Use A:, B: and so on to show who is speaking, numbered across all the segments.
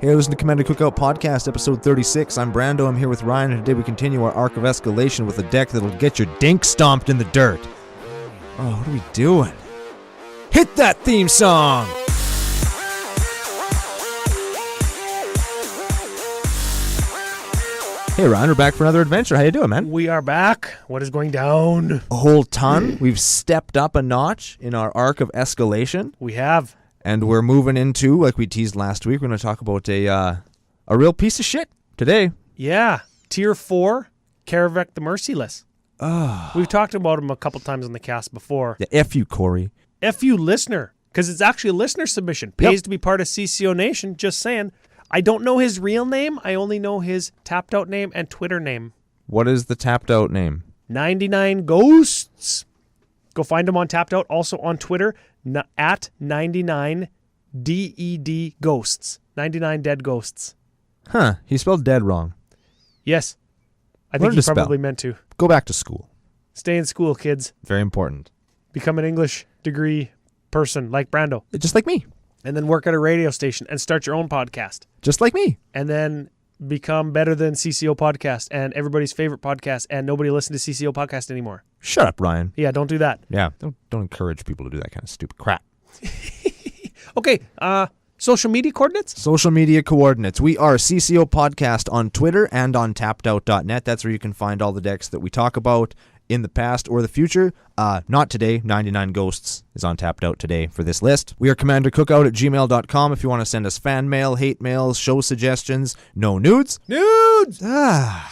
A: Hey, listen to Commander Cookout Podcast, episode 36. I'm Brando. I'm here with Ryan, and today we continue our arc of escalation with a deck that'll get your dink stomped in the dirt. Oh, what are we doing? Hit that theme song! Hey, Ryan, we're back for another adventure. How you doing, man?
B: We are back. What is going down?
A: A whole ton. We've stepped up a notch in our arc of escalation.
B: We have.
A: And we're moving into, like we teased last week, we're going to talk about a real piece of shit today.
B: Yeah. Tier 4, Kaervek the Merciless.
A: Oh.
B: We've talked about him a couple times on the cast before.
A: Yeah, F you, Corey.
B: F you, listener. Because it's actually a listener submission. Pays to be part of CCO Nation. Just saying. I don't know his real name. I only know his tapped out name and Twitter name.
A: What is the tapped out name?
B: 99 Ghosts. Go find him on Tapped Out. Also on Twitter, at 99 DED Ghosts. 99 Dead Ghosts.
A: Huh. He spelled dead wrong.
B: Yes. I think he probably meant to.
A: Go back to school.
B: Stay in school, kids.
A: Very important.
B: Become an English degree person like Brando.
A: Just like me.
B: And then work at a radio station and start your own podcast.
A: Just like me.
B: And then become better than CCO Podcast and everybody's favorite podcast, and nobody listens to CCO Podcast anymore.
A: Shut up, Ryan.
B: Yeah, don't do that.
A: Yeah, don't encourage people to do that kind of stupid crap.
B: Okay, social media coordinates?
A: Social media coordinates. We are CCO Podcast on Twitter and on tappedout.net. That's where you can find all the decks that we talk about in the past or the future. Not today. 99 Ghosts is on Tapped Out today for this list. We are commandercookout@gmail.com if you want to send us fan mail, hate mails, show suggestions. No nudes.
B: Nudes!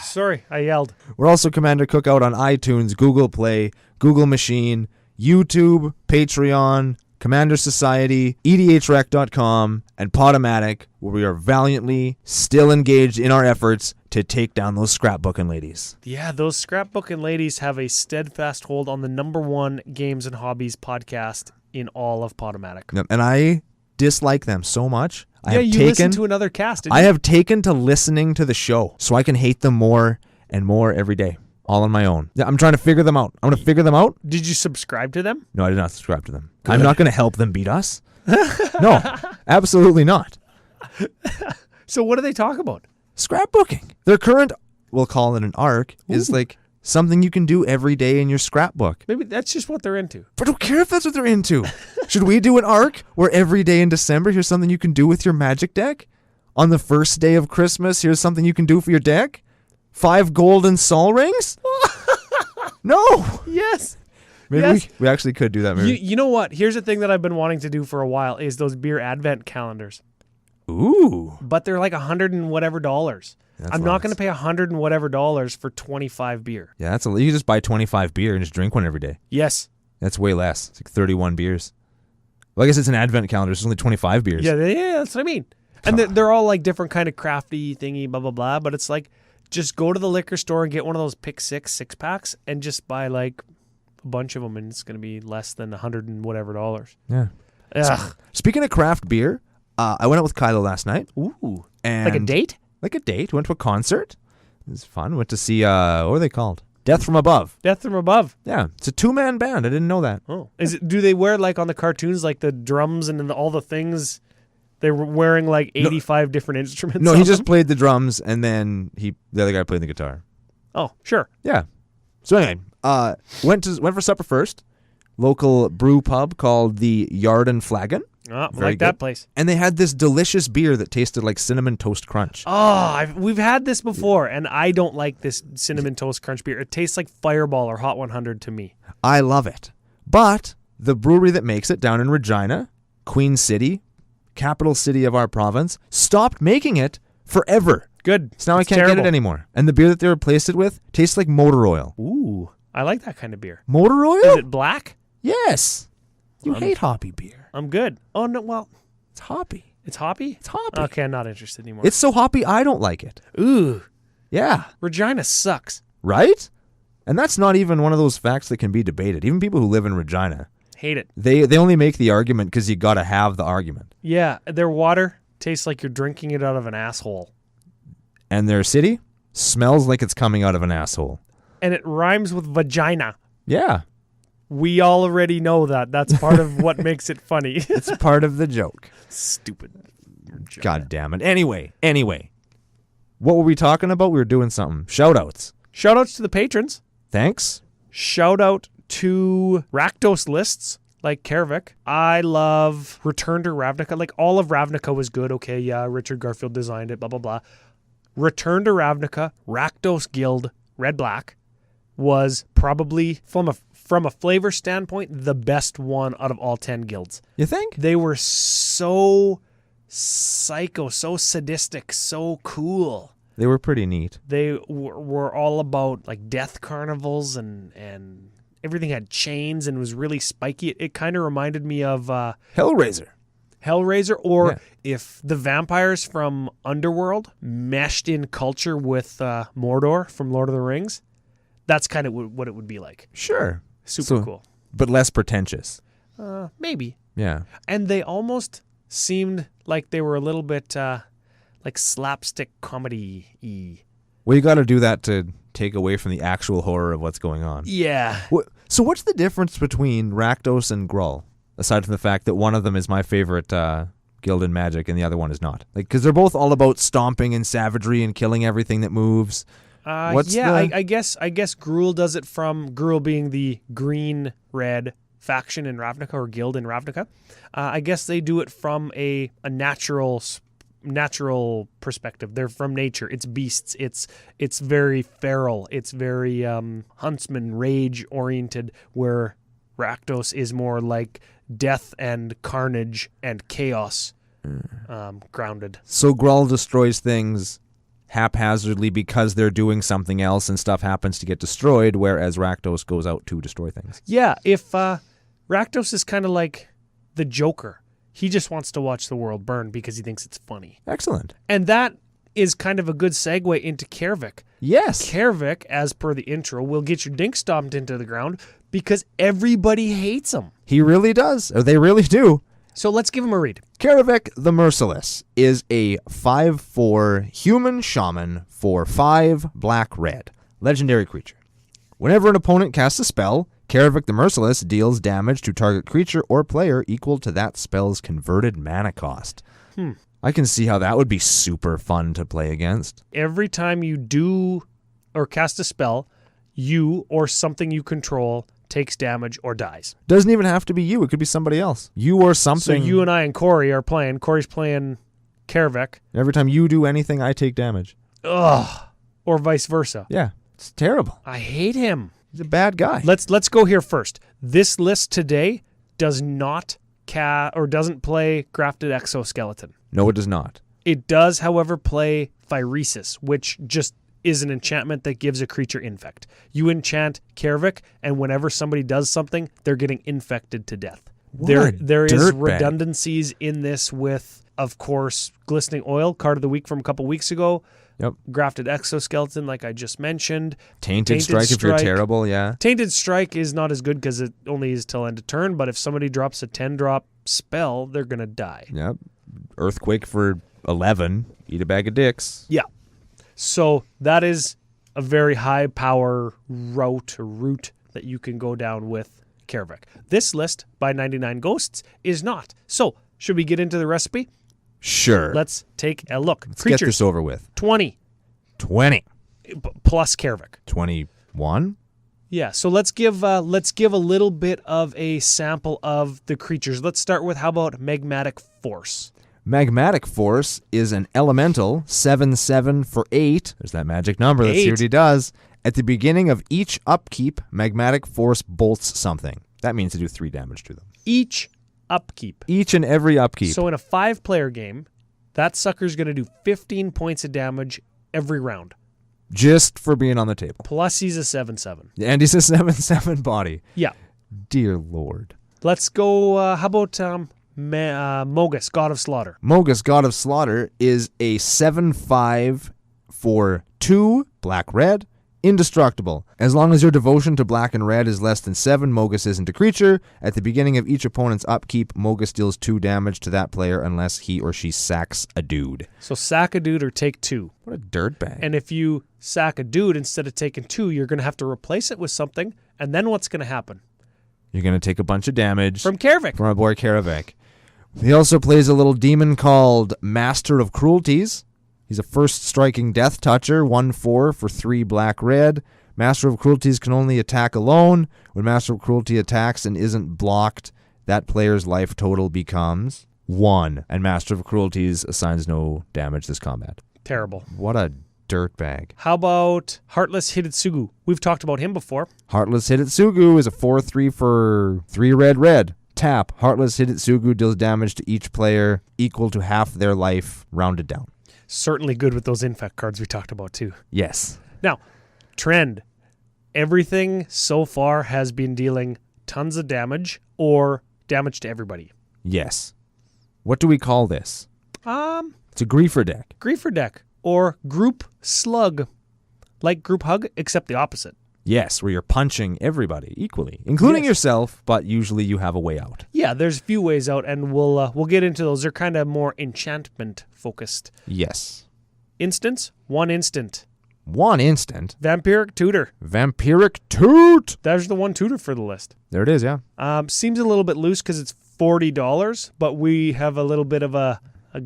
B: Sorry, I yelled.
A: We're also Commander Cookout on iTunes, Google Play, Google Machine, YouTube, Patreon, Commander Society, EDHREC.com, and Podomatic, where we are valiantly still engaged in our efforts to take down those scrapbooking ladies.
B: Yeah, those scrapbooking ladies have a steadfast hold on the #1 games and hobbies podcast in all of Podomatic.
A: Yep, and I dislike them so much.
B: Listen to another cast, didn't you?
A: I have taken to listening to the show, so I can hate them more and more every day. All on my own. Yeah, I'm trying to figure them out. I'm going to figure them out.
B: Did you subscribe to them?
A: No, I did not subscribe to them. Good. I'm not going to help them beat us. No, absolutely not.
B: So what do they talk about?
A: Scrapbooking. Their current, we'll call it an arc, is like something you can do every day in your scrapbook.
B: Maybe that's just what they're into.
A: But I don't care if that's what they're into. Should we do an arc where every day in December, here's something you can do with your Magic deck? On the first day of Christmas, here's something you can do for your deck? 5 golden Sol rings? No.
B: Yes.
A: Maybe
B: yes.
A: We actually could do that. Maybe.
B: You know what? Here's the thing that I've been wanting to do for a while is those beer advent calendars.
A: Ooh.
B: But they're like $100 and whatever. I'm not going to pay $100 and whatever for 25 beer.
A: Yeah, that's you just buy 25 beer and just drink one every day.
B: Yes.
A: That's way less. It's like 31 beers. Well, I guess it's an advent calendar. It's only 25 beers.
B: Yeah, that's what I mean. And they're all like different kind of crafty thingy, blah, blah, blah. But it's like, just go to the liquor store and get one of those Pick 6-packs and just buy like a bunch of them, and it's going to be less than $100 and whatever.
A: Yeah.
B: Ugh.
A: Speaking of craft beer, I went out with Kylo last night.
B: Ooh.
A: And
B: like a date?
A: Like a date. Went to a concert. It was fun. Went to see, what are they called? Death from Above.
B: Death from Above.
A: Yeah. It's a 2-man band. I didn't know that.
B: Oh. Do they wear like on the cartoons like the drums and all the things? They were wearing like 85 different instruments.
A: No, he just played the drums, and then the other guy played the guitar.
B: Oh, sure.
A: Yeah. So anyway, went for supper first. Local brew pub called the Yard and Flagon.
B: Oh, like that place.
A: And they had this delicious beer that tasted like Cinnamon Toast Crunch.
B: Oh, we've had this before, and I don't like this Cinnamon Toast Crunch beer. It tastes like Fireball or Hot 100 to me.
A: I love it. But the brewery that makes it down in Regina, Queen City, capital city of our province, stopped making it forever.
B: Good.
A: So now I can't get it anymore. And the beer that they replaced it with tastes like motor oil.
B: Ooh, I like that kind of beer.
A: Motor oil?
B: Is it black?
A: Yes. You hate hoppy beer.
B: I'm good. Oh, no, well.
A: It's hoppy.
B: It's hoppy?
A: It's hoppy.
B: Okay, I'm not interested anymore.
A: It's so hoppy I don't like it.
B: Ooh.
A: Yeah.
B: Regina sucks.
A: Right? And that's not even one of those facts that can be debated. Even people who live in Regina.
B: Hate it.
A: They only make the argument because you got to have the argument.
B: Yeah, their water tastes like you're drinking it out of an asshole.
A: And their city smells like it's coming out of an asshole.
B: And it rhymes with vagina.
A: Yeah.
B: We all already know that. That's part of what makes it funny.
A: It's part of the joke.
B: Stupid
A: God damn it. Anyway. What were we talking about? We were doing something. Shout-outs.
B: Shout-outs to the patrons.
A: Thanks.
B: Shout-out to Rakdos lists like Kaervek. I love Return to Ravnica. Like, all of Ravnica was good. Okay, yeah, Richard Garfield designed it, blah, blah, blah. Return to Ravnica, Rakdos Guild, Red-Black, was probably, from a flavor standpoint, the best one out of all 10 guilds.
A: You think?
B: They were so psycho, so sadistic, so cool.
A: They were pretty neat.
B: They were all about like death carnivals and everything had chains and was really spiky. It kind of reminded me of
A: Hellraiser,
B: or if the vampires from Underworld meshed in culture with Mordor from Lord of the Rings, that's kind of what it would be like.
A: Sure.
B: Super cool.
A: But less pretentious.
B: Maybe.
A: Yeah.
B: And they almost seemed like they were a little bit like slapstick comedy-y.
A: Well, you got to do that to take away from the actual horror of what's going on.
B: Yeah.
A: So what's the difference between Rakdos and Gruul, aside from the fact that one of them is my favorite guild in Magic and the other one is not? Like, because they're both all about stomping and savagery and killing everything that moves.
B: I guess Gruul does it from Gruul being the green-red faction in Ravnica or guild in Ravnica. I guess they do it from a natural perspective. They're from nature. It's beasts. It's very feral. It's very huntsman rage oriented, where Rakdos is more like death and carnage and chaos grounded.
A: So Gruul destroys things haphazardly because they're doing something else and stuff happens to get destroyed, whereas Rakdos goes out to destroy things.
B: Yeah, if Rakdos is kind of like the Joker. He just wants to watch the world burn because he thinks it's funny.
A: Excellent.
B: And that is kind of a good segue into Kaervek.
A: Yes.
B: Kaervek, as per the intro, will get your dink stomped into the ground because everybody hates him.
A: He really does. Or they really do.
B: So let's give him a read.
A: Kaervek the Merciless is a 5/4 human shaman for 5 black-red. Legendary creature. Whenever an opponent casts a spell, Kaervek the Merciless deals damage to target creature or player equal to that spell's converted mana cost. I can see how that would be super fun to play against.
B: Every time you do or cast a spell, you or something you control takes damage or dies.
A: Doesn't even have to be you. It could be somebody else. You or something.
B: So you and I and Corey are playing. Corey's playing Kaervek.
A: Every time you do anything, I take damage.
B: Ugh. Or vice versa.
A: Yeah. It's terrible.
B: I hate him.
A: He's a bad guy.
B: Let's go here first. This list today does not doesn't play Grafted Exoskeleton.
A: No, it does not.
B: It does, however, play Phyresis, which just is an enchantment that gives a creature infect. You enchant Kaervek, and whenever somebody does something, they're getting infected to death. There is redundancies in this with, of course, Glistening Oil, card of the week from a couple weeks ago.
A: Yep.
B: Grafted Exoskeleton, like I just mentioned.
A: Tainted Strike if you're terrible, yeah.
B: Tainted Strike is not as good because it only is till end of turn, but if somebody drops a 10-drop spell, they're going to die.
A: Yep. Earthquake for 11. Eat a bag of dicks.
B: Yeah. So that is a very high power route that you can go down with Kaervek. This list by 99 Ghosts is not. So should we get into the recipe?
A: Sure.
B: Let's take a look.
A: Let's
B: Creatures,
A: get this over with.
B: 20.
A: 20.
B: Plus Kaervek.
A: 21.
B: Yeah, so let's give a little bit of a sample of the creatures. Let's start with, how about Magmatic Force?
A: Magmatic Force is an elemental, 7/7 for 8. There's that magic number. Let's see
B: 8.
A: what he does. At the beginning of each upkeep, Magmatic Force bolts something. That means to do 3 damage to them.
B: Each upkeep.
A: Each and every upkeep.
B: So in a 5-player game, that sucker's going to do 15 points of damage every round.
A: Just for being on the table.
B: Plus he's a 7/7.
A: And he's a 7/7 body.
B: Yeah.
A: Dear Lord.
B: Let's go, how about Mogus, God of Slaughter?
A: Mogus, God of Slaughter, is a 7/5 for 2, black-red, indestructible. As long as your devotion to black and red is less than 7, Mogus isn't a creature. At the beginning of each opponent's upkeep, Mogus deals 2 damage to that player unless he or she sacks a dude.
B: So sack a dude or take 2.
A: What a dirtbag.
B: And if you sack a dude instead of taking 2, you're going to have to replace it with something. And then what's going to happen?
A: You're going to take a bunch of damage
B: From Kaervek.
A: from our boy Kaervek. He also plays a little demon called Master of Cruelties. He's a first striking death toucher, 1/4 for 3 black-red. Master of Cruelties can only attack alone. When Master of Cruelty attacks and isn't blocked, that player's life total becomes 1. And Master of Cruelties assigns no damage this combat.
B: Terrible.
A: What a dirtbag.
B: How about Heartless Hidetsugu? We've talked about him before.
A: Heartless Hidetsugu is a 4/3 for 3 red. Tap. Heartless Hidetsugu deals damage to each player equal to half their life, rounded down.
B: Certainly good with those infect cards we talked about too.
A: Yes.
B: Now, trend. Everything so far has been dealing tons of damage or damage to everybody.
A: Yes. What do we call this? It's a griefer deck.
B: Griefer deck or group slug. Like group hug, except the opposite.
A: Yes, where you're punching everybody equally, including
B: Yes.
A: yourself, but usually you have a way out.
B: Yeah, there's a few ways out, and we'll get into those. They're kind of more enchantment focused.
A: Yes.
B: Instance, 1 instant.
A: 1 instant.
B: Vampiric Tutor.
A: Vampiric Toot.
B: There's the 1 tutor for the list.
A: There it is, yeah.
B: Seems a little bit loose because it's $40, but we have a little bit of a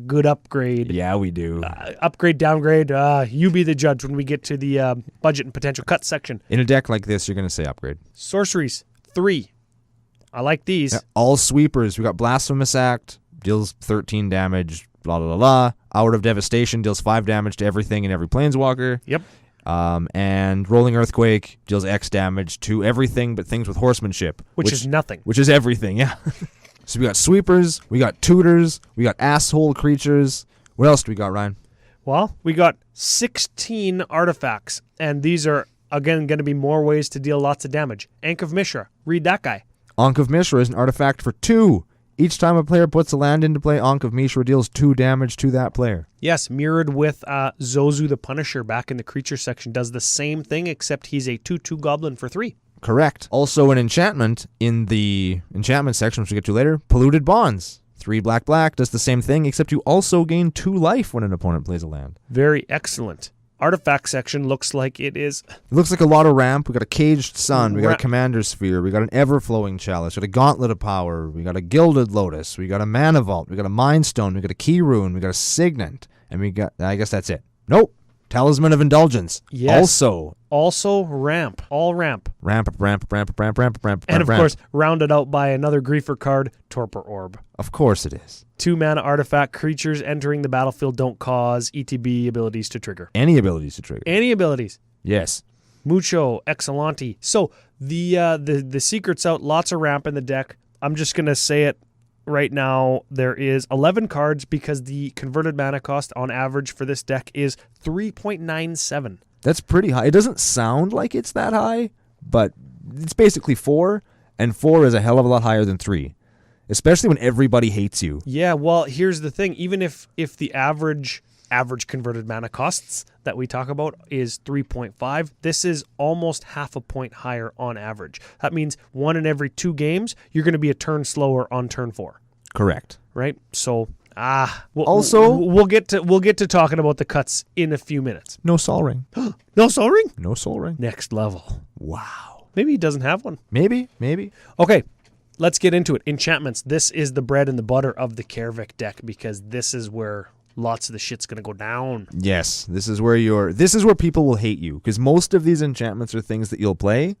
B: good upgrade.
A: Yeah, we do.
B: Upgrade, downgrade. You be the judge when we get to the budget and potential cut section.
A: In a deck like this, you're going to say upgrade.
B: Sorceries, 3. I like these.
A: Yeah, all sweepers. We got Blasphemous Act, deals 13 damage, blah, blah, blah, blah. Hour of Devastation deals 5 damage to everything and every Planeswalker.
B: Yep.
A: And Rolling Earthquake deals X damage to everything but things with horsemanship.
B: Which is nothing.
A: Which is everything, yeah. So we got sweepers, we got tutors, we got asshole creatures. What else do we got, Ryan?
B: Well, we got 16 artifacts, and these are, again, going to be more ways to deal lots of damage. Ankh of Mishra. Read that guy.
A: Ankh of Mishra is an artifact for 2. Each time a player puts a land into play, Ankh of Mishra deals 2 damage to that player.
B: Yes, mirrored with Zozu the Punisher back in the creature section. Does the same thing, except he's a 2/2 goblin for 3.
A: Correct. Also an enchantment in the enchantment section, which we'll get to later. Polluted Bonds. 3 black does the same thing, except you also gain 2 life when an opponent plays a land.
B: Very excellent. Artifact section looks like it is...
A: It looks like a lot of ramp. We got a Caged Sun. We got a Commander Sphere. We got an Everflowing Chalice. We got a Gauntlet of Power. We got a Gilded Lotus. We got a Mana Vault. We got a Mind Stone. We got a Key Rune. We got a Signet. And we got... I guess that's it. Nope. Talisman of Indulgence.
B: Yes.
A: Also
B: ramp. All ramp.
A: Ramp.
B: And of course, rounded out by another griefer card, Torpor Orb.
A: Of course it is.
B: 2 mana artifact. Creatures entering the battlefield don't cause ETB abilities to trigger.
A: Any abilities to trigger.
B: Any abilities.
A: Yes.
B: Mucho, Excelente. So the secret's out. Lots of ramp in the deck. I'm just going to say it right now. There is 11 cards because the converted mana cost on average for this deck is 3.97.
A: That's pretty high. It doesn't sound like it's that high, but it's basically 4, and 4 is a hell of a lot higher than 3, especially when everybody hates you.
B: Yeah, well, here's the thing. Even if the average converted mana costs that we talk about is 3.5, this is almost half a point higher on average. That means 1 in every 2 games, you're going to be a turn slower on turn 4.
A: Correct.
B: Right? So, we'll get to talking about the cuts in a few minutes.
A: No Sol Ring.
B: No Sol Ring?
A: No Sol Ring.
B: Next level.
A: Wow.
B: Maybe he doesn't have one.
A: Maybe.
B: Okay, let's get into it. Enchantments. This is the bread and the butter of the Kaervek deck because this is where lots of the shit's going to go down.
A: Yes, this is where people will hate you because most of these enchantments are things that you'll play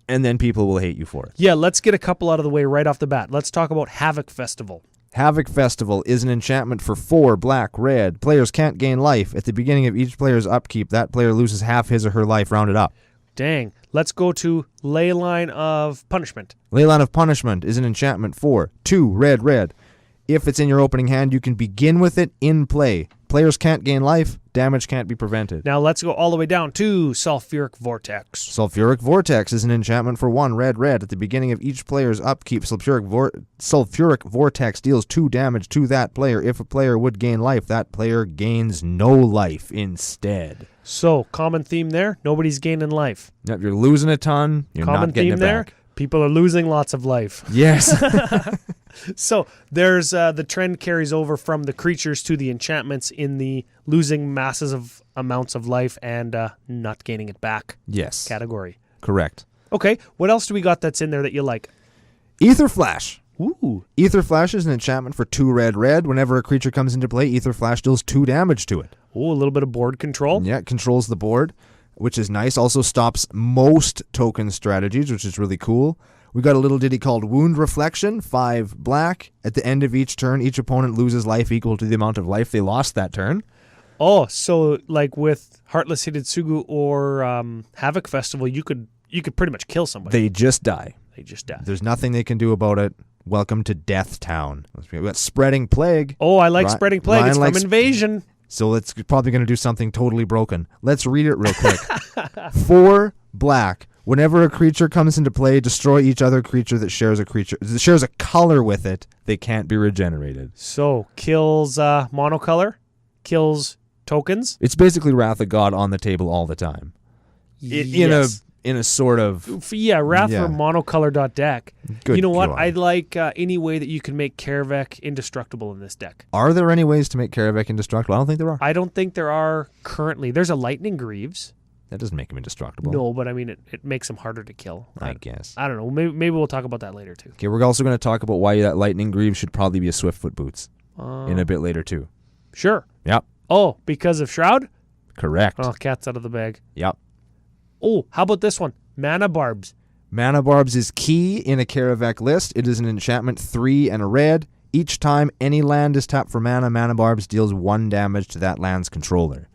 A: and then people will hate you for it.
B: Yeah, let's get a couple out of the way right off the bat. Let's talk about Havoc Festival.
A: Havoc Festival is an enchantment for 4 black. Players can't gain life. At the beginning of each player's upkeep, that player loses half his or her life rounded up.
B: Dang. Let's go to Leyline of Punishment.
A: Leyline of Punishment is an enchantment for 2 red. If it's in your opening hand, you can begin with it in play. Players can't gain life. Damage can't be prevented.
B: Now let's go all the way down to Sulfuric Vortex.
A: Sulfuric Vortex is an enchantment for 1 red. At the beginning of each player's upkeep, Sulfuric Vortex deals 2 damage to that player. If a player would gain life, that player gains no life instead.
B: So, common theme there, nobody's gaining life.
A: Yep, you're losing a ton, you're
B: common
A: not getting
B: theme
A: it
B: there,
A: back.
B: People are losing lots of life.
A: Yes.
B: So there's the trend carries over from the creatures to the enchantments in the losing masses of amounts of life and not gaining it back
A: Yes.
B: category.
A: Correct.
B: Okay, what else do we got that's in there that you like?
A: Ether Flash.
B: Ooh.
A: Ether Flash is an enchantment for 2 red. Whenever a creature comes into play, Ether Flash deals 2 damage to it.
B: Ooh, a little bit of board control.
A: Yeah, it controls the board, which is nice. Also stops most token strategies, which is really cool. We got a little ditty called Wound Reflection, 5 black. At the end of each turn, each opponent loses life equal to the amount of life they lost that turn.
B: Oh, so like with Heartless Hidetsugu or Havoc Festival, you could pretty much kill somebody.
A: They just die.
B: There's
A: nothing they can do about it. Welcome to Death Town. We got Spreading Plague.
B: Oh, I like Spreading Plague.
A: Ryan
B: it's
A: likes
B: from Invasion.
A: So it's probably going to do something totally broken. Let's read it real quick. 4 black. Whenever a creature comes into play, destroy each other creature that shares a color with it. They can't be regenerated.
B: So kills monocolor, kills tokens.
A: It's basically Wrath of God on the table all the time.
B: Yes.
A: In a sort of
B: Wrath for monocolor.deck.
A: Good
B: You know what?
A: God.
B: I like any way that you can make Kaervek indestructible in this deck.
A: Are there any ways to make Kaervek indestructible? I don't think there are.
B: I don't think there are currently. There's a Lightning Greaves.
A: That doesn't make him indestructible.
B: No, but I mean, it makes him harder to kill.
A: I guess.
B: I don't know. Maybe we'll talk about that later, too.
A: Okay, we're also going to talk about why that Lightning Greaves should probably be a Swiftfoot Boots in a bit later, too.
B: Sure.
A: Yep.
B: Oh, because of Shroud?
A: Correct.
B: Oh, cat's out of the bag.
A: Yep.
B: Oh, how about this one? Mana Barbs.
A: Mana Barbs is key in a Kaervek list. It is an enchantment 3 and a red. Each time any land is tapped for mana, Mana Barbs deals 1 damage to that land's controller.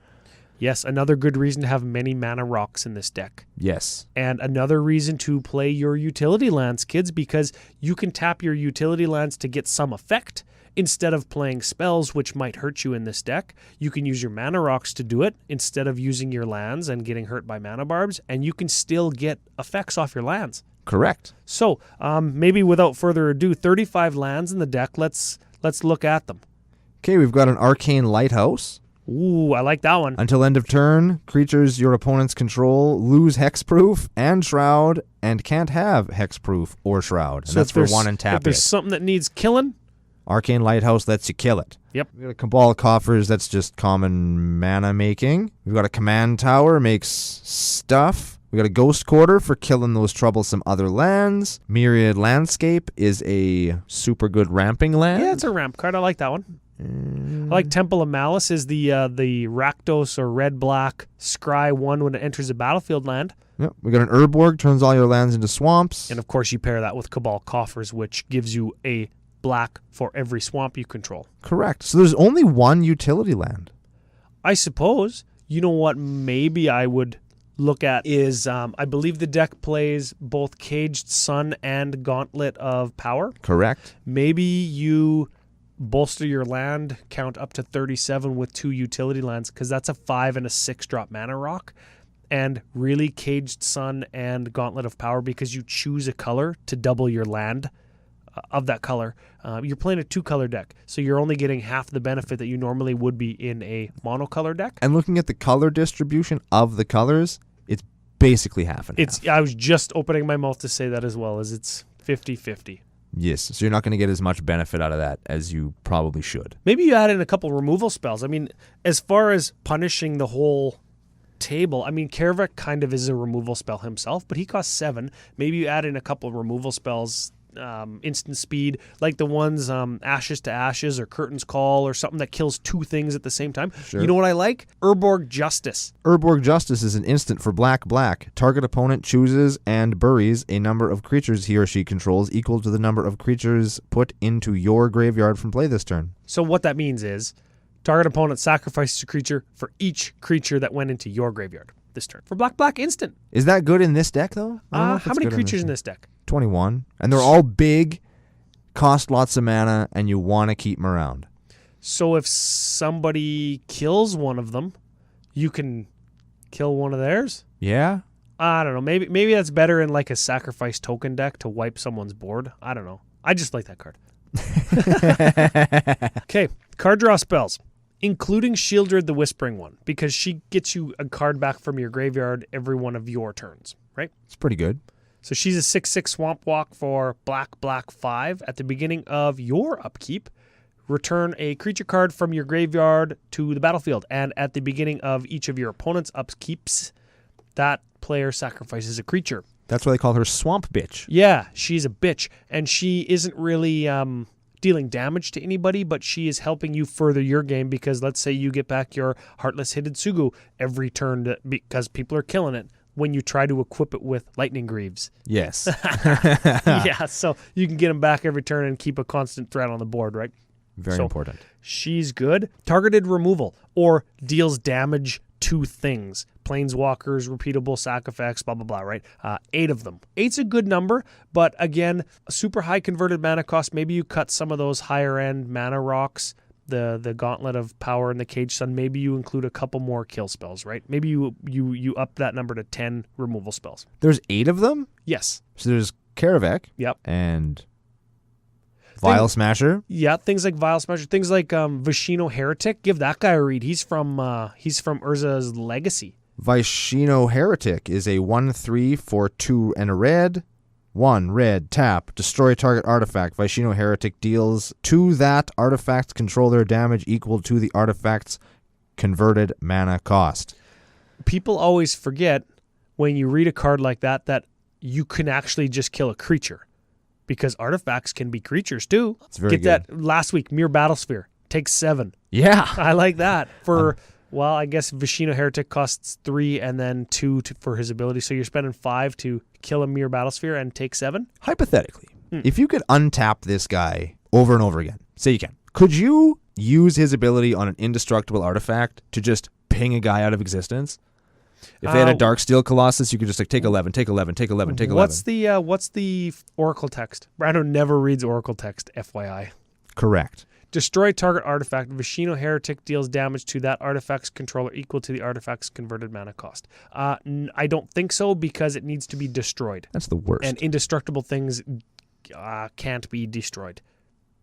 B: Yes, another good reason to have many mana rocks in this deck.
A: Yes.
B: And another reason to play your utility lands, kids, because you can tap your utility lands to get some effect. Instead of playing spells, which might hurt you in this deck, you can use your mana rocks to do it instead of using your lands and getting hurt by mana barbs, and you can still get effects off your lands.
A: Correct.
B: So, maybe without further ado, 35 lands in the deck. Let's look at them.
A: Okay, we've got an Arcane Lighthouse.
B: Ooh, I like that one.
A: Until end of turn, creatures your opponents control lose Hexproof and Shroud and can't have Hexproof or Shroud. And
B: So
A: that's
B: if
A: for
B: there's-
A: 1 and tap
B: If there's
A: it.
B: something that needs killing,
A: Arcane Lighthouse lets you kill it.
B: Yep.
A: We got a Cabal Coffers, that's just common mana making. We've got a Command Tower, makes stuff. We got a Ghost Quarter for killing those troublesome other lands. Myriad Landscape is a super good ramping land.
B: yeah, it's a ramp card. I like that one. I like Temple of Malice is the Rakdos or red-black scry 1 when it enters a battlefield land.
A: Yep. We got an Urborg, turns all your lands into swamps.
B: And of course you pair that with Cabal Coffers, which gives you a black for every swamp you control.
A: Correct. So there's only 1 utility land.
B: I suppose, you know what maybe I would look at is, I believe the deck plays both Caged Sun and Gauntlet of Power.
A: Correct.
B: Maybe you bolster your land count up to 37 with 2 utility lands, because that's a 5 and a 6 drop mana rock. And really Caged Sun and Gauntlet of Power, because you choose a color to double your land of that color. You're playing a 2-color deck, so you're only getting half the benefit that you normally would be in a monocolor deck.
A: And looking at the color distribution of the colors, it's basically half and half.
B: I was just opening my mouth to say that as well, as it's 50-50.
A: Yes, so you're not going to get as much benefit out of that as you probably should.
B: Maybe you add in a couple removal spells. I mean, as far as punishing the whole table, I mean, Kaervek kind of is a removal spell himself, but he costs 7. Maybe you add in a couple removal spells, instant speed, like the ones Ashes to Ashes or Curtain's Call or something that kills 2 things at the same time.
A: Sure.
B: You know what I like? Urborg Justice.
A: Urborg Justice is an instant for black. Target opponent chooses and buries a number of creatures he or she controls equal to the number of creatures put into your graveyard from play this turn.
B: So what that means is target opponent sacrifices a creature for each creature that went into your graveyard this turn. For black instant.
A: Is that good in this deck, though? I don't know if
B: How
A: it's
B: many
A: good
B: creatures in this deck?
A: 21. And they're all big, cost lots of mana, and you want to keep them around.
B: So if somebody kills one of them, you can kill one of theirs?
A: Yeah?
B: I don't know. Maybe that's better in like a sacrifice token deck to wipe someone's board. I don't know. I just like that card. Okay, card draw spells, including Sheoldred the Whispering One, because she gets you a card back from your graveyard every one of your turns, right?
A: It's pretty good.
B: So she's a 6/6 Swamp Walk for black 5. At the beginning of your upkeep, return a creature card from your graveyard to the battlefield. And at the beginning of each of your opponent's upkeeps, that player sacrifices a creature.
A: That's why they call her Swamp Bitch.
B: Yeah, she's a bitch. And she isn't really dealing damage to anybody, but she is helping you further your game because let's say you get back your Heartless Hidetsugu every turn because people are killing it when you try to equip it with Lightning Greaves.
A: Yes.
B: Yeah, so you can get them back every turn and keep a constant threat on the board, right?
A: Very important.
B: She's good. Targeted removal or deals damage to things. Planeswalkers, repeatable sack effects, blah, blah, blah, right? 8 of them. 8's a good number, but again, a super high converted mana cost. Maybe you cut some of those higher end mana rocks, the Gauntlet of Power and the Cage Sun. Maybe you include a couple more kill spells, right? Maybe you up that number to 10 removal spells.
A: There's 8 of them?
B: Yes.
A: So there's Kaervek.
B: Yep.
A: And Vile Smasher.
B: Yeah, things like Vile Smasher, things like Vishino Heretic. Give that guy a read. He's from Urza's Legacy.
A: Vishino Heretic is a 1/3 for 2 and a red. 1 red, tap, destroy target artifact. Vishino Heretic deals to that artifact's controller damage equal to the artifact's converted mana cost.
B: People always forget when you read a card like that you can actually just kill a creature because artifacts can be creatures too.
A: It's very good.
B: That last week, Mere Battlesphere takes 7.
A: Yeah.
B: I like that for... Well, I guess Vishino Heretic costs 3 and then 2 for his ability. So you're spending 5 to kill a Mere Battlesphere and take 7?
A: Hypothetically, if you could untap this guy over and over again, say you can, could you use his ability on an indestructible artifact to just ping a guy out of existence? If they had a Darksteel Colossus, you could just like take 11, take 11, take 11, take 11.
B: What's the Oracle text? Brando never reads Oracle text, FYI.
A: Correct.
B: Destroy target artifact. Vishino Heretic deals damage to that artifact's controller equal to the artifact's converted mana cost. I don't think so because it needs to be destroyed.
A: That's the worst.
B: And indestructible things can't be destroyed.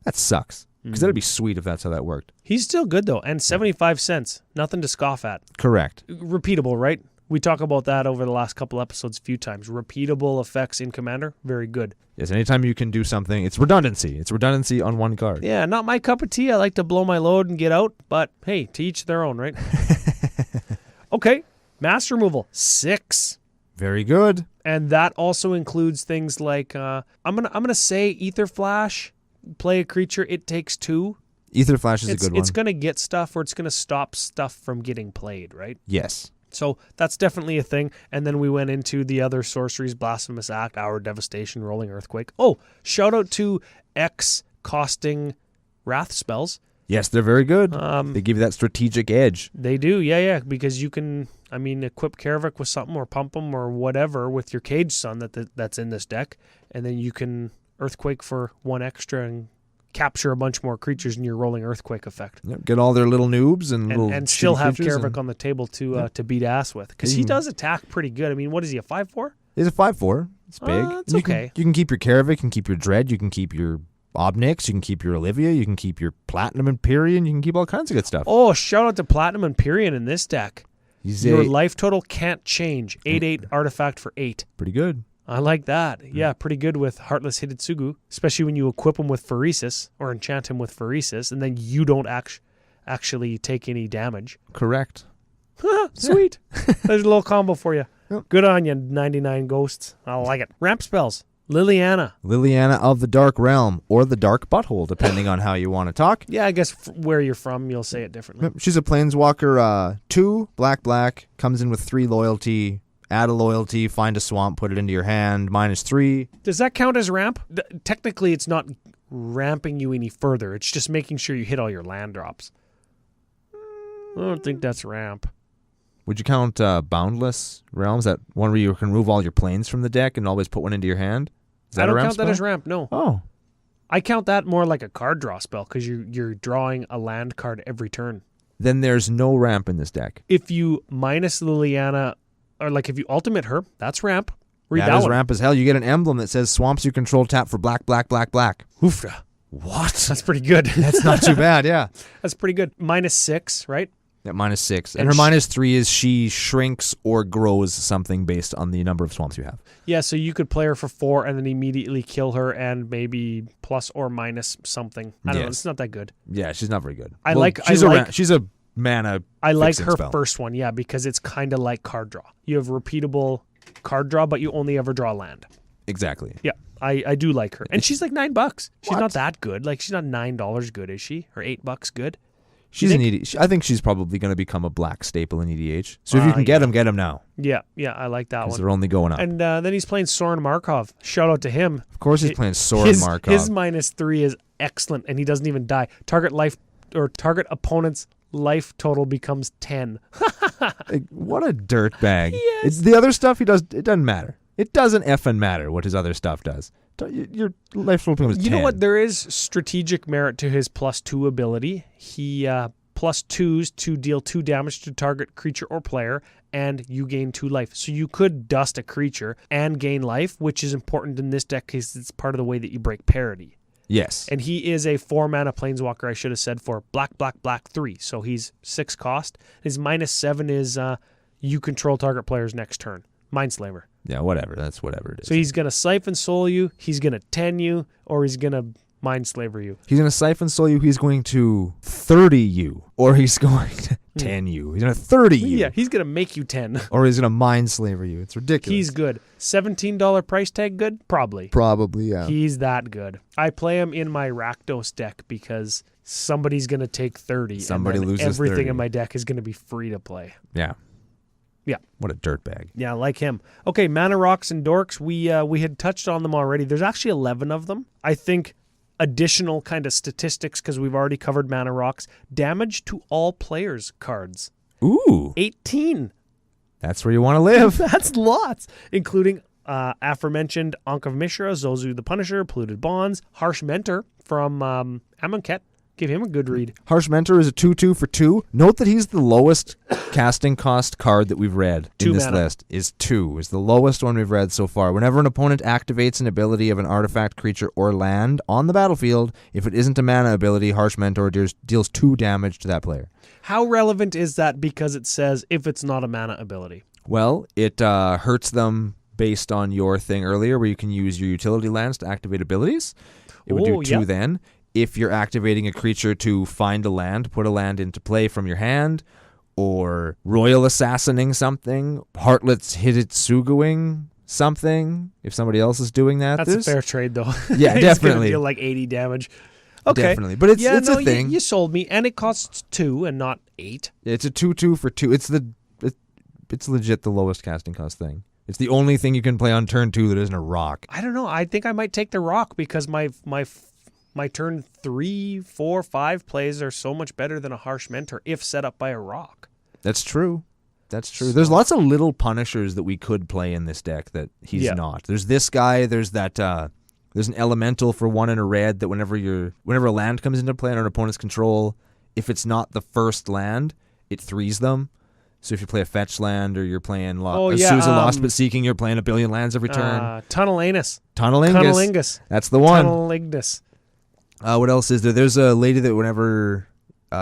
A: That sucks. Because that'd be sweet if that's how that worked.
B: He's still good though, and 75 cents. Nothing to scoff at.
A: Correct.
B: Repeatable, right? We talk about that over the last couple episodes a few times. Repeatable effects in Commander, very good.
A: Yes, anytime you can do something, it's redundancy. It's redundancy on one card.
B: Yeah, not my cup of tea. I like to blow my load and get out, but hey, to each their own, right? Okay, mass removal, 6.
A: Very good.
B: And that also includes things like I'm gonna say Ether Flash. Play a creature, it takes 2.
A: Ether Flash is a good one.
B: It's gonna get stuff, or it's gonna stop stuff from getting played, right?
A: Yes.
B: So that's definitely a thing. And then we went into the other sorceries, Blasphemous Act, Hour Devastation, Rolling Earthquake. Oh, shout out to X costing Wrath spells.
A: Yes, they're very good. They give you that strategic edge.
B: They do, yeah, because you can, equip Kaervek with something or pump them or whatever with your Cage Sun that's in this deck. And then you can Earthquake for 1 extra and capture a bunch more creatures in your Rolling Earthquake effect.
A: Yep, get all their little noobs and
B: still have Kaervek on the table to beat ass with. Because he does attack pretty good. What is he, a 5/4?
A: He's a 5/4. It's big.
B: It's okay.
A: You can keep your Kaervek, you can keep your Dread, you can keep your Obnix, you can keep your Olivia, you can keep your Platinum Empyrean, you can keep all kinds of good stuff.
B: Oh, shout out to Platinum Empyrean in this deck. Your life total can't change. 8/8 artifact for 8.
A: Pretty good.
B: I like that. Yeah, pretty good with Heartless Hidetsugu, especially when you equip him with Pheresis or enchant him with Pheresis, and then you don't actually take any damage.
A: Correct.
B: Sweet. There's a little combo for you.
A: Yep.
B: Good on you, 99 ghosts. I like it. Ramp spells. Liliana.
A: Liliana of the Dark Realm, or the Dark Butthole, depending on how you want to talk.
B: Yeah, I guess where you're from, you'll say it differently.
A: She's a Planeswalker, 2, black, comes in with 3 loyalty. Add a loyalty, find a swamp, put it into your hand, -3.
B: Does that count as ramp? Technically, it's not ramping you any further. It's just making sure you hit all your land drops. I don't think that's ramp.
A: Would you count Boundless Realms, that one where you can remove all your planes from the deck and always put one into your hand? Is that
B: I don't
A: a ramp
B: count
A: spell?
B: that as ramp, no.
A: Oh.
B: I count that more like a card draw spell because you're drawing a land card every turn.
A: Then there's no ramp in this deck.
B: If you minus Liliana, or like if you ultimate her, that's ramp. Read
A: that is ramp as hell. You get an emblem that says swamps you control tap for black.
B: Oofra.
A: What?
B: That's pretty good.
A: That's not too bad, yeah.
B: That's pretty good. -6, right?
A: Yeah, -6. And her -3 is she shrinks or grows something based on the number of swamps you have.
B: Yeah, so you could play her for 4 and then immediately kill her and maybe plus or minus something. I don't know. It's not that good.
A: Yeah, she's not very good.
B: She's
A: a mana.
B: I like her
A: spell.
B: first one, yeah, because it's kind of like card draw. You have repeatable card draw, but you only ever draw land.
A: Exactly.
B: Yeah, I do like her. And she's like $9. She's
A: What?
B: not that good. Like, she's not $9 good, is she? Or $8 good?
A: She's an I think she's probably going to become a black staple in EDH. So if you can get them now.
B: Yeah, I like that one.
A: Because they're only going up.
B: And then he's playing Soren Markov. Shout out to him.
A: Of course he's playing Soren Markov.
B: His -3 is excellent, and he doesn't even die. Target opponent's life total becomes 10.
A: Like, what a dirtbag.
B: Yes.
A: It's the other stuff he does, it doesn't matter. It doesn't effing matter what his other stuff does. Your life total becomes 10.
B: You know what? There is strategic merit to his +2 ability. He +2s to deal 2 damage to target creature or player, and you gain 2 life. So you could dust a creature and gain life, which is important in this deck because it's part of the way that you break parity.
A: Yes.
B: And he is a 4-mana planeswalker, I should have said, for black, 3. So he's 6 cost. His -7 is you control target player's next turn. Mindslaver.
A: Yeah, whatever. That's whatever it is.
B: So he's going to Siphon Soul you, he's going to 10 you, or he's going to Mindslaver you.
A: He's going to Siphon Soul you, he's going to 30 you, or he's going to 10 you. He's going to 30 you.
B: Yeah, he's going to make you 10.
A: Or he's going to Mindslaver you. It's ridiculous.
B: He's good. $17 price tag good? Probably.
A: Probably, yeah.
B: He's that good. I play him in my Rakdos deck because somebody's going to take 30.
A: Somebody
B: and then
A: loses
B: everything
A: 30.
B: in my deck is going to be free to play.
A: Yeah.
B: Yeah.
A: What a dirtbag.
B: Yeah, like him. Okay, Mana Rocks and Dorks, we had touched on them already. There's actually 11 of them. I think additional kind of statistics, because we've already covered Mana Rocks. Damage to all players cards.
A: Ooh.
B: 18.
A: That's where you want to live.
B: That's lots, including aforementioned Ankh of Mishra, Zozu the Punisher, Polluted Bonds, Harsh Mentor from Amonkhet. Give him a good read.
A: Harsh Mentor is a 2/2 for 2. Note that he's the lowest casting cost card that we've read in this list. Is 2. Is the lowest one we've read so far. Whenever an opponent activates an ability of an artifact, creature, or land on the battlefield, if it isn't a mana ability, Harsh Mentor deals 2 damage to that player.
B: How relevant is that because it says if it's not a mana ability?
A: Well, it hurts them based on your thing earlier where you can use your utility lands to activate abilities. It would do 2 then. If you're activating a creature to find a land, put a land into play from your hand, or Royal Assassinating something, Heartless Hititsuguing something, if somebody else is doing that.
B: That's a fair trade, though.
A: Yeah,
B: It's
A: definitely.
B: going to deal like 80 damage. Okay.
A: Definitely. But it's a thing.
B: You sold me, and it costs 2 and not 8.
A: It's a 2/2 for 2. It's legit the lowest casting cost thing. It's the only thing you can play on turn 2 that isn't a rock.
B: I don't know. I think I might take the rock because my turn 3, 4, 5 plays are so much better than a Harsh Mentor if set up by a rock.
A: That's true. That's true. There's lots of little punishers that we could play in this deck that he's not. There's this guy. There's that. There's an elemental for 1 and a red that whenever a land comes into play under an opponent's control, if it's not the first land, it 3s them. So if you play a fetch land or you're playing Sousa Lost But Seeking, you're playing a billion lands every turn.
B: Tunnelingus.
A: Tunnelingus. That's the one.
B: Tunnelingus.
A: What else is there? There's a lady that whenever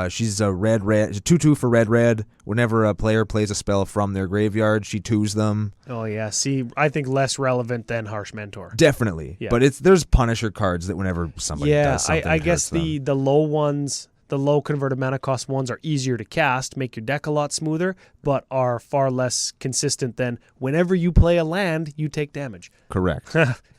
A: she's a red, 2/2 for red. Whenever a player plays a spell from their graveyard, she 2s them.
B: Oh yeah, see, I think less relevant than Harsh Mentor.
A: Definitely, yeah. But there's Punisher cards that whenever somebody does something,
B: I guess the low ones, the low converted mana cost ones are easier to cast, make your deck a lot smoother, but are far less consistent than whenever you play a land, you take damage.
A: Correct.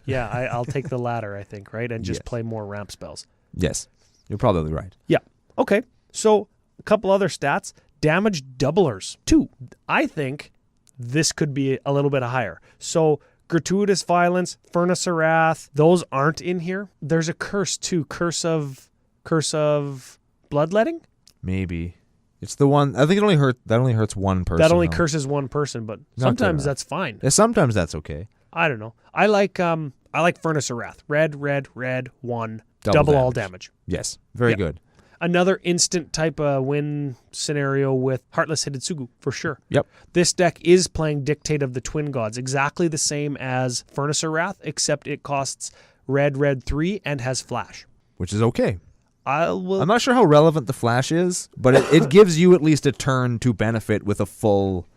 B: Yeah, I'll take the latter, I think, right? And just play more ramp spells.
A: Yes, you're probably right.
B: Yeah. Okay, so a couple other stats. Damage doublers. 2. I think this could be a little bit higher. So Gratuitous Violence, Furnace of Wrath, those aren't in here. There's a curse too. Curse of Bloodletting?
A: Maybe. It's the one, I think that only hurts one person.
B: That only curses one person, but sometimes that's fine.
A: Yeah, sometimes that's okay.
B: I don't know. I like Furnace of Wrath. Red, 1. Double all damage.
A: Yes. Very good.
B: Another instant type of win scenario with Heartless Hititsugu, for sure.
A: Yep.
B: This deck is playing Dictate of the Twin Gods, exactly the same as Furnace of Wrath, except it costs red 3 and has flash.
A: Which is okay.
B: I'm
A: not sure how relevant the flash is, but it gives you at least a turn to benefit with a full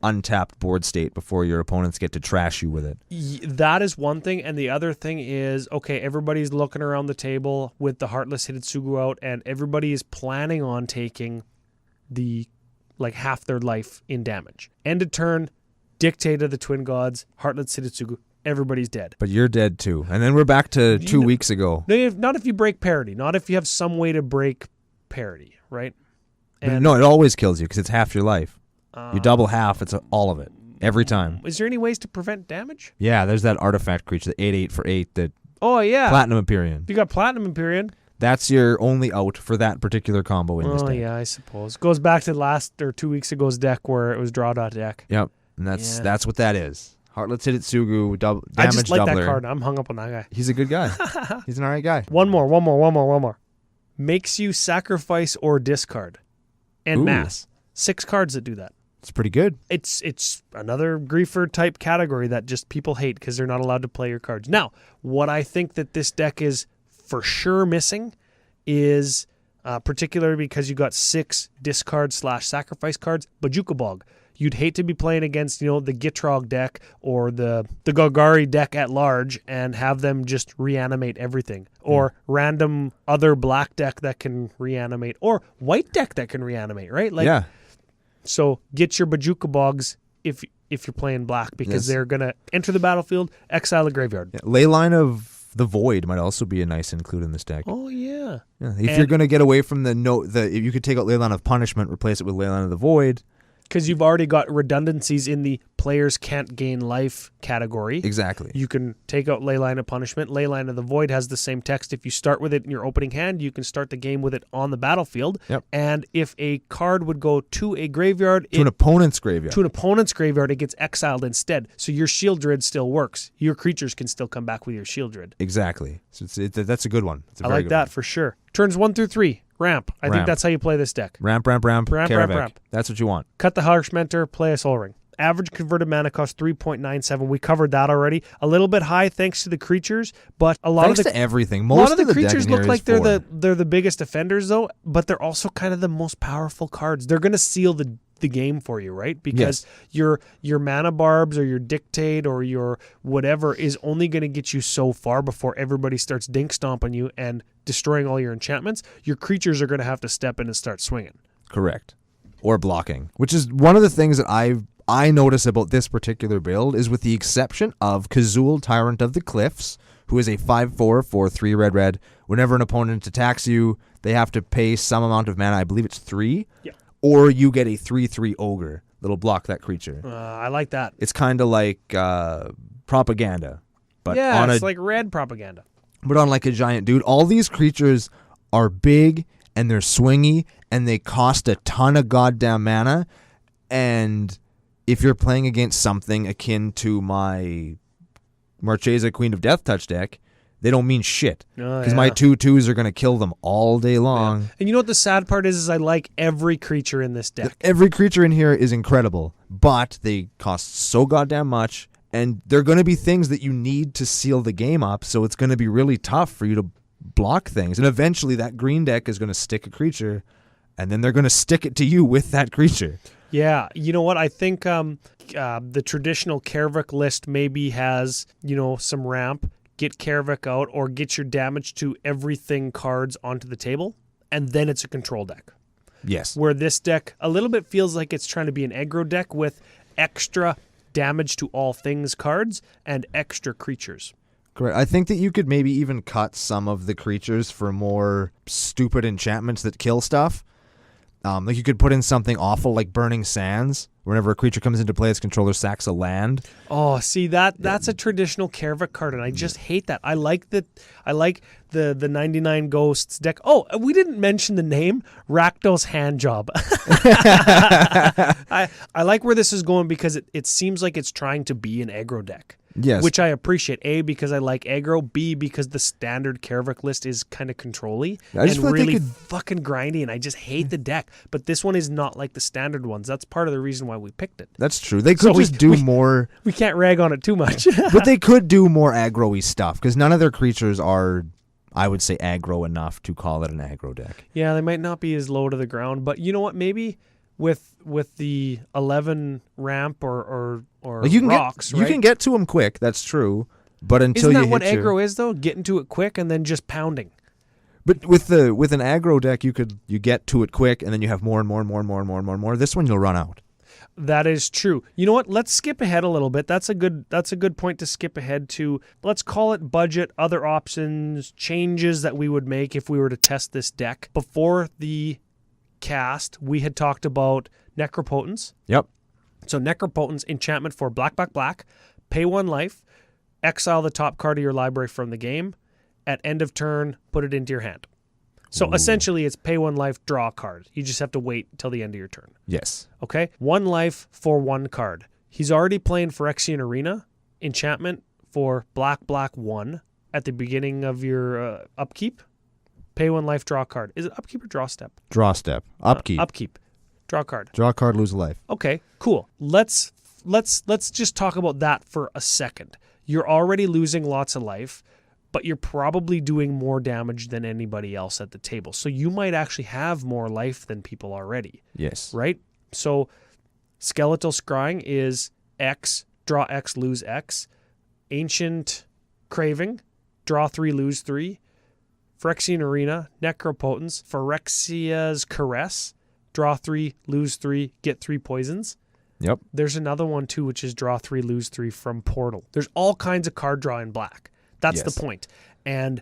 A: untapped board state before your opponents get to trash you with it.
B: That is one thing, and the other thing is, okay, everybody's looking around the table with the Heartless Hititsugu out, and everybody is planning on taking half their life in damage. End of turn, Dictate of the Twin Gods, Heartless Hidetsugu, everybody's dead.
A: But you're dead too. And then we're back to 2 weeks ago.
B: No, not if you break parity. Not if you have some way to break parity, right? And
A: no, it always kills you because it's half your life. You double half, it's all of it. Every time.
B: Is there any ways to prevent damage?
A: Yeah, there's that artifact creature, the 8/8 for 8, that
B: Oh, yeah.
A: Platinum Empyrean.
B: You got Platinum Empyrean.
A: That's your only out for that particular combo in this deck.
B: Oh, yeah, I suppose. Goes back to last or 2 weeks ago's deck where it was draw.deck.
A: Yep, and that's what that is. Heartless Hidetsugu, damage
B: I just like
A: doubler.
B: that card. I'm hung up on that guy.
A: He's a good guy. He's an alright guy.
B: One more. Makes you sacrifice or discard. And mass. 6 cards that do that.
A: It's pretty good.
B: It's another griefer type category that just people hate because they're not allowed to play your cards. Now, what I think that this deck is for sure missing is particularly because you got 6 discard/sacrifice cards, Bajuka Bog. You'd hate to be playing against, the Gitrog deck or the Golgari deck at large and have them just reanimate everything. Or random other black deck that can reanimate. Or white deck that can reanimate, right?
A: Yeah.
B: So get your Bajuka Bogs if you're playing black because they're going to enter the battlefield, exile a graveyard.
A: Yeah. Leyline of the Void might also be a nice include in this deck.
B: Oh, yeah.
A: If you're going to get away from if you could take out Leyline of Punishment, replace it with Leyline of the Void.
B: Because you've already got redundancies in the players can't gain life category.
A: Exactly.
B: You can take out Leyline of Punishment. Leyline of the Void has the same text. If you start with it in your opening hand, you can start the game with it on the battlefield.
A: Yep.
B: And if a card would go to a graveyard...
A: To an opponent's graveyard.
B: To an opponent's graveyard, it gets exiled instead. So your Shield Druid still works. Your creatures can still come back with your Shield Druid.
A: Exactly. So that's a good one. It's a
B: I
A: very
B: like
A: good
B: that
A: one.
B: for sure. Turns 1 through 3. Ramp. I think that's how you play this deck.
A: Ramp. Kaervek. That's what you want.
B: Cut the Harsh Mentor, play a Soul Ring. Average converted mana cost 3.97. We covered that already. A little bit high thanks to the creatures, but a lot
A: to everything.
B: A lot of the creatures look like they're the biggest offenders though, but they're also kind of the most powerful cards. They're going to seal the game for you, right? Because your mana barbs or your dictate or your whatever is only going to get you so far before everybody starts dink stomping you and destroying all your enchantments. Your creatures are going to have to step in and start swinging. Correct.
A: Or blocking, which is one of the things that I notice about this particular build is with the exception of Kazul, Tyrant of the Cliffs, who is a 5/4 for 3 red. Whenever an opponent attacks you, they have to pay some amount of mana. I believe it's 3.
B: Yeah.
A: Or you get a 3/3 ogre that'll block that creature.
B: I like that.
A: It's kind of like propaganda, but
B: it's like red propaganda.
A: But on like a giant dude. All these creatures are big and they're swingy and they cost a ton of goddamn mana. And if you're playing against something akin to my Marchesa Queen of Death Touch deck, they don't mean shit. Because my 2/2s are going to kill them all day long.
B: Yeah. And you know what the sad part is I like every creature in this deck.
A: Every creature in here is incredible, but they cost so goddamn much, and they're going to be things that you need to seal the game up, so it's going to be really tough for you to block things. And eventually that green deck is going to stick a creature, and then they're going to stick it to you with that creature.
B: Yeah, you know what? I think the traditional Kaervek list maybe has, some ramp. Get Kaervek out or get your damage to everything cards onto the table, and then it's a control deck.
A: Yes.
B: Where this deck a little bit feels like it's trying to be an aggro deck with extra damage to all things cards and extra creatures.
A: Correct. I think that you could maybe even cut some of the creatures for more stupid enchantments that kill stuff. Like you could put in something awful like Burning Sands. Whenever a creature comes into play, its controller sacks a land.
B: Oh, see that's a traditional Kaervek card, and I just hate that. I like that. I like the 99 Ghosts deck. Oh, we didn't mention the name Rakdos Handjob. I like where this is going because it seems like it's trying to be an aggro deck.
A: Yes.
B: Which I appreciate. A, because I like aggro. B, because the standard Kaervek list is kind of control-y and really fucking grindy, and I just hate the deck. But this one is not like the standard ones. That's part of the reason why we picked it.
A: That's true. They could do more.
B: We can't rag on it too much.
A: But they could do more aggro-y stuff, because none of their creatures are, I would say, aggro enough to call it an aggro deck.
B: Yeah, they might not be as low to the ground, but you know what? Maybe with the 11 ramp or
A: like you can
B: rocks,
A: right? You can get to them quick. That's true. But until
B: Isn't that
A: you
B: what
A: hit
B: aggro is though? Getting to it quick and then just pounding.
A: But with an aggro deck, you get to it quick, and then you have more and more and more and more and more and more and more. This one you'll run out.
B: That is true. You know what? Let's skip ahead a little bit. That's a good point to skip ahead to. Let's call it budget, other options, changes that we would make if we were to test this deck. Before the cast, we had talked about Necropotence.
A: Yep.
B: So Necropotence, enchantment for black, pay 1 life, exile the top card of your library from the game. At end of turn, put it into your hand. So essentially, it's pay 1 life, draw a card. You just have to wait until the end of your turn.
A: Yes.
B: Okay? 1 life for 1 card. He's already playing Phyrexian Arena, enchantment for black 1 at the beginning of your upkeep. Pay 1 life, draw a card. Is it upkeep or draw step?
A: Draw step. Upkeep.
B: Upkeep. Draw a card.
A: Draw a card, lose a life.
B: Okay, cool. Let's just talk about that for a second. You're already losing lots of life, but you're probably doing more damage than anybody else at the table. So you might actually have more life than people already.
A: Yes.
B: Right? So Skeletal Scrying is X, draw X, lose X. Ancient Craving, draw 3, lose 3. Phyrexian Arena, Necropotence, Phyrexia's Caress, draw 3, lose 3, get 3 poisons.
A: Yep.
B: There's another one too, which is draw 3, lose 3 from Portal. There's all kinds of card draw in black. That's the point. And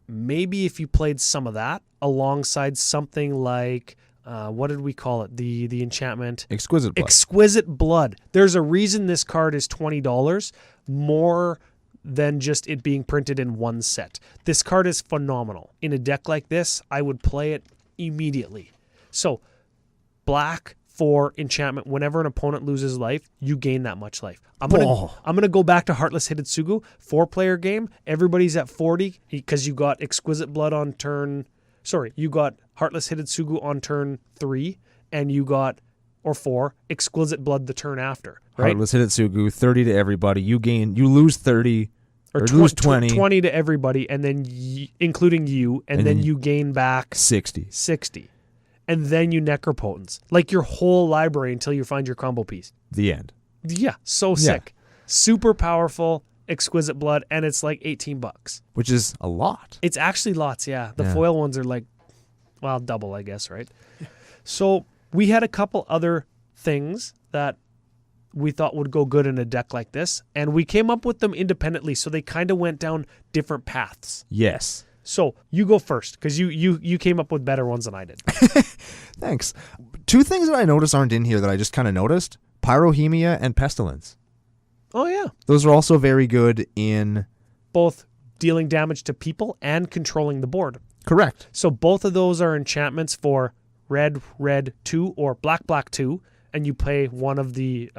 B: maybe if you played some of that alongside something like, what did we call it? The enchantment?
A: Exquisite Blood.
B: Exquisite Blood. There's a reason this card is $20 more than just it being printed in one set. This card is phenomenal. In a deck like this, I would play it immediately. So, black for enchantment. Whenever an opponent loses life, you gain that much life. I'm gonna go back to Heartless Hidetsugu, 4-player game. Everybody's at 40 because you got Exquisite Blood on turn. Sorry, you got Heartless Hidetsugu on turn 3, and you got, or 4, Exquisite Blood the turn after. Right?
A: Heartless Hidetsugu, 30 to everybody. You lose 30. Or lose 20.
B: 20 to everybody, and then including you, and then you gain back
A: 60.
B: And then you Necropotence. Like your whole library until you find your combo piece.
A: The end.
B: Yeah, so sick. Super powerful, Exquisite Blood, and it's like $18.
A: Which is a lot.
B: It's actually lots, yeah. The foil ones are like, well, double, I guess, right? So we had a couple other things that we thought would go good in a deck like this, and we came up with them independently, so they kind of went down different paths.
A: Yes.
B: So you go first, because you came up with better ones than I did.
A: Thanks. 2 things that I noticed aren't in here that I just kind of noticed. Pyrohemia and Pestilence.
B: Oh, yeah.
A: Those are also very good in...
B: both dealing damage to people and controlling the board.
A: Correct.
B: So both of those are enchantments for red 2 or black 2, and you pay one of the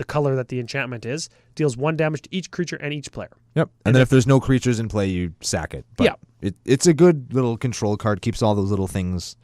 B: color that the enchantment is, deals 1 damage to each creature and each player.
A: Yep. And then if there's no creatures in play, you sack it. But it's a good little control card. Keeps all those little things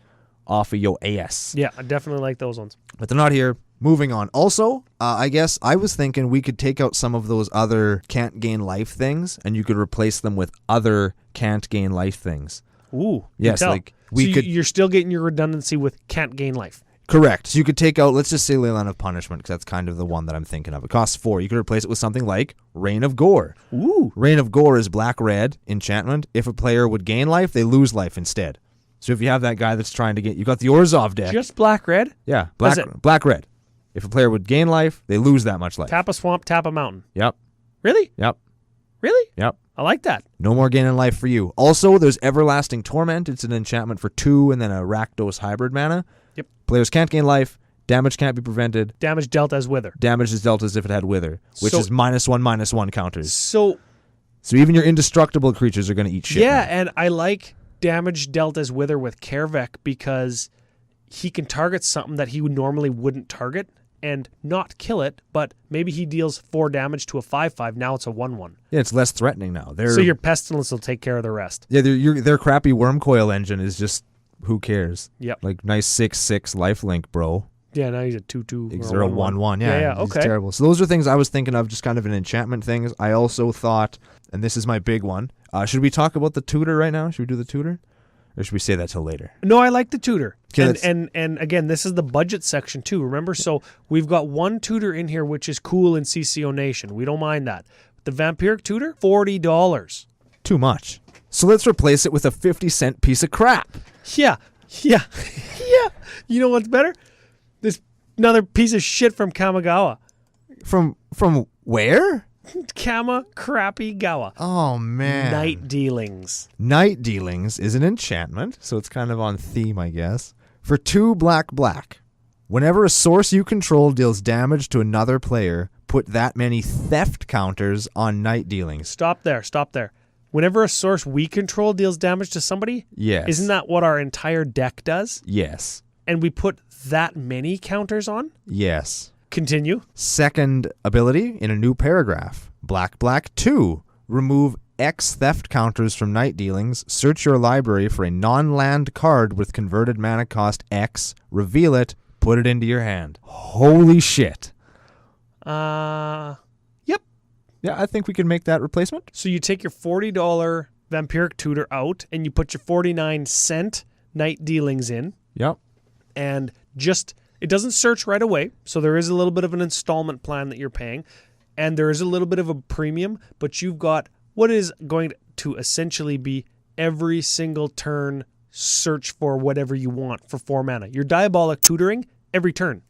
A: off of your AS.
B: Yeah, I definitely like those ones.
A: But they're not here. Moving on. Also, I guess I was thinking we could take out some of those other can't gain life things, and you could replace them with other can't gain life things.
B: Ooh.
A: Yes, like we could.
B: You're still getting your redundancy with can't gain life.
A: Correct. So you could take out, let's just say Leyline of Punishment, because that's kind of the one that I'm thinking of. It costs 4. You could replace it with something like Reign of Gore.
B: Ooh.
A: Reign of Gore is black-red enchantment. If a player would gain life, they lose life instead. So if you have that guy that's trying to get... You got the Orzhov deck.
B: Just black-red?
A: Yeah. Black-red. If a player would gain life, they lose that much life.
B: Tap a swamp, tap a mountain.
A: Yep.
B: Really?
A: Yep.
B: Really?
A: Yep.
B: I like that.
A: No more gaining life for you. Also, there's Everlasting Torment. It's an enchantment for 2 and then a Rakdos hybrid mana.
B: Yep.
A: Players can't gain life. Damage can't be prevented.
B: Damage dealt as Wither.
A: Damage is dealt as if it had Wither, which is -1/-1 counters.
B: So
A: even your indestructible creatures are going to eat shit.
B: Yeah,
A: now.
B: and I like damage dealt as Wither with Kaervek because he can target something that he normally wouldn't target and not kill it, but maybe he deals 4 damage to a 5/5. Now it's a 1/1.
A: Yeah, it's less threatening now.
B: So your Pestilence will take care of the rest.
A: Yeah, their crappy Wormcoil engine is just, who cares?
B: Yep.
A: Like, nice 6/6 lifelink, bro.
B: Yeah, now he's a 2/2.
A: Is there a 1/1? Yeah,
B: okay.
A: He's terrible. So those are things I was thinking of, just kind of an enchantment things. I also thought, and this is my big one, should we talk about the tutor right now? Should we do the tutor? Or should we say that till later?
B: No, I like the tutor.
A: Okay,
B: and again, this is the budget section too, remember? So we've got one tutor in here which is cool in CCO Nation. We don't mind that. The Vampiric tutor, $40.
A: Too much. So let's replace it with a 50-cent piece of crap.
B: Yeah. You know what's better? This Another piece of shit from Kamigawa.
A: From where?
B: Crappy Gawa.
A: Oh, man.
B: Night Dealings.
A: Night Dealings is an enchantment, so it's kind of on theme, I guess. For 2 black. Whenever a source you control deals damage to another player, put that many theft counters on Night Dealings.
B: Stop there. Whenever a source we control deals damage to somebody,
A: Yes.
B: isn't that what our entire deck does?
A: Yes.
B: And we put that many counters on?
A: Yes.
B: Continue.
A: Second ability in a new paragraph. Black 2. Remove X theft counters from Night Dealings. Search your library for a non-land card with converted mana cost X. Reveal it. Put it into your hand. Holy shit.
B: Yep.
A: Yeah, I think we can make that replacement.
B: So you take your $40 Vampiric Tutor out and you put your 49-cent Night Dealings in.
A: Yep.
B: And it doesn't search right away. So there is a little bit of an installment plan that you're paying. And there is a little bit of a premium, but you've got what is going to essentially be every single turn search for whatever you want for 4 mana. You're Diabolic Tutoring every turn.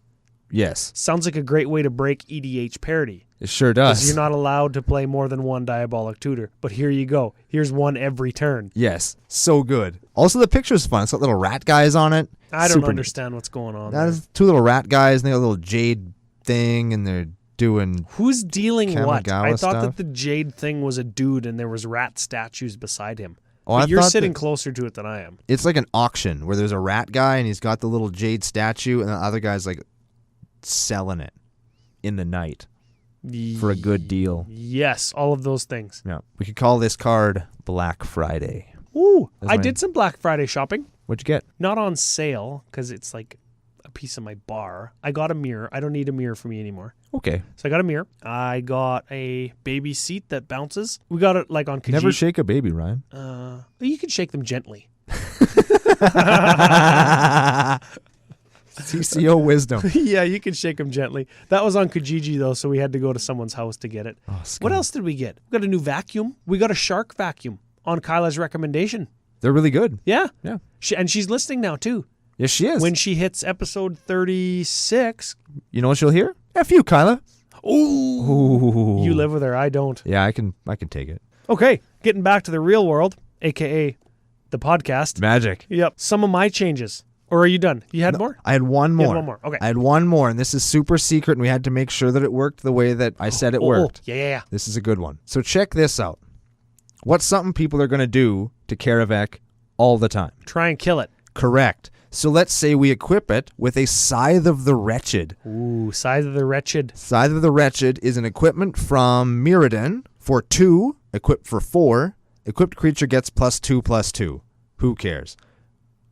A: Yes.
B: Sounds like a great way to break EDH parity.
A: It sure does.
B: Because you're not allowed to play more than 1 Diabolic Tutor. But here you go. Here's 1 every turn.
A: Yes. So good. Also, the picture's fun. It's got little rat guys on it.
B: I don't
A: Super
B: understand what's going on
A: neat. That
B: there.
A: is 2 little rat guys, and they got a little jade thing, and they're doing...
B: Who's dealing what?
A: Kamigawa
B: I thought
A: stuff.
B: that the Jade thing was a dude and there was rat statues beside him.
A: Oh,
B: But you're
A: thought
B: sitting
A: that-
B: closer to it than I am.
A: It's like an auction where there's a rat guy, and he's got the little jade statue, and the other guy's like selling it in the night for a good deal.
B: Yes, all of those things.
A: Yeah. We could call this card Black Friday.
B: Ooh,
A: That's
B: I
A: my-
B: did some Black Friday shopping.
A: What'd you get?
B: Not on sale because it's like a piece of my bar. I got a mirror. I don't need a mirror for me anymore.
A: Okay.
B: So I got a mirror. I got a baby seat that bounces. We got it like on Kijiji.
A: Never shake a baby, Ryan.
B: You can shake them gently.
A: CCO wisdom.
B: Yeah, you can shake them gently. That was on Kijiji though, so we had to go to someone's house to get it.
A: Oh,
B: What else did we get? We got a new vacuum. We got a Shark vacuum on Kyla's recommendation.
A: They're really good.
B: Yeah.
A: Yeah.
B: And she's listening now too.
A: Yes, she is.
B: When she hits episode 36.
A: You know what she'll hear? F you, Kyla.
B: Ooh. You live with her. I don't.
A: Yeah, I can take it.
B: Okay. Getting back to the real world, a.k.a. the podcast.
A: Magic.
B: Yep. Some of my changes. Or are you done? You had more?
A: I had one more.
B: You had one more. Okay.
A: I had one more, and this is super secret, and we had to make sure that it worked the way that I said it worked.
B: Yeah.
A: This is a good one. So check this out. What's something people are going to do to Kaervek all the time?
B: Try and kill it.
A: Correct. So let's say we equip it with a Scythe of the Wretched.
B: Ooh, Scythe of the Wretched.
A: Scythe of the Wretched is an equipment from Mirrodin for 2, equipped for 4. Equipped creature gets +2/+2. Who cares?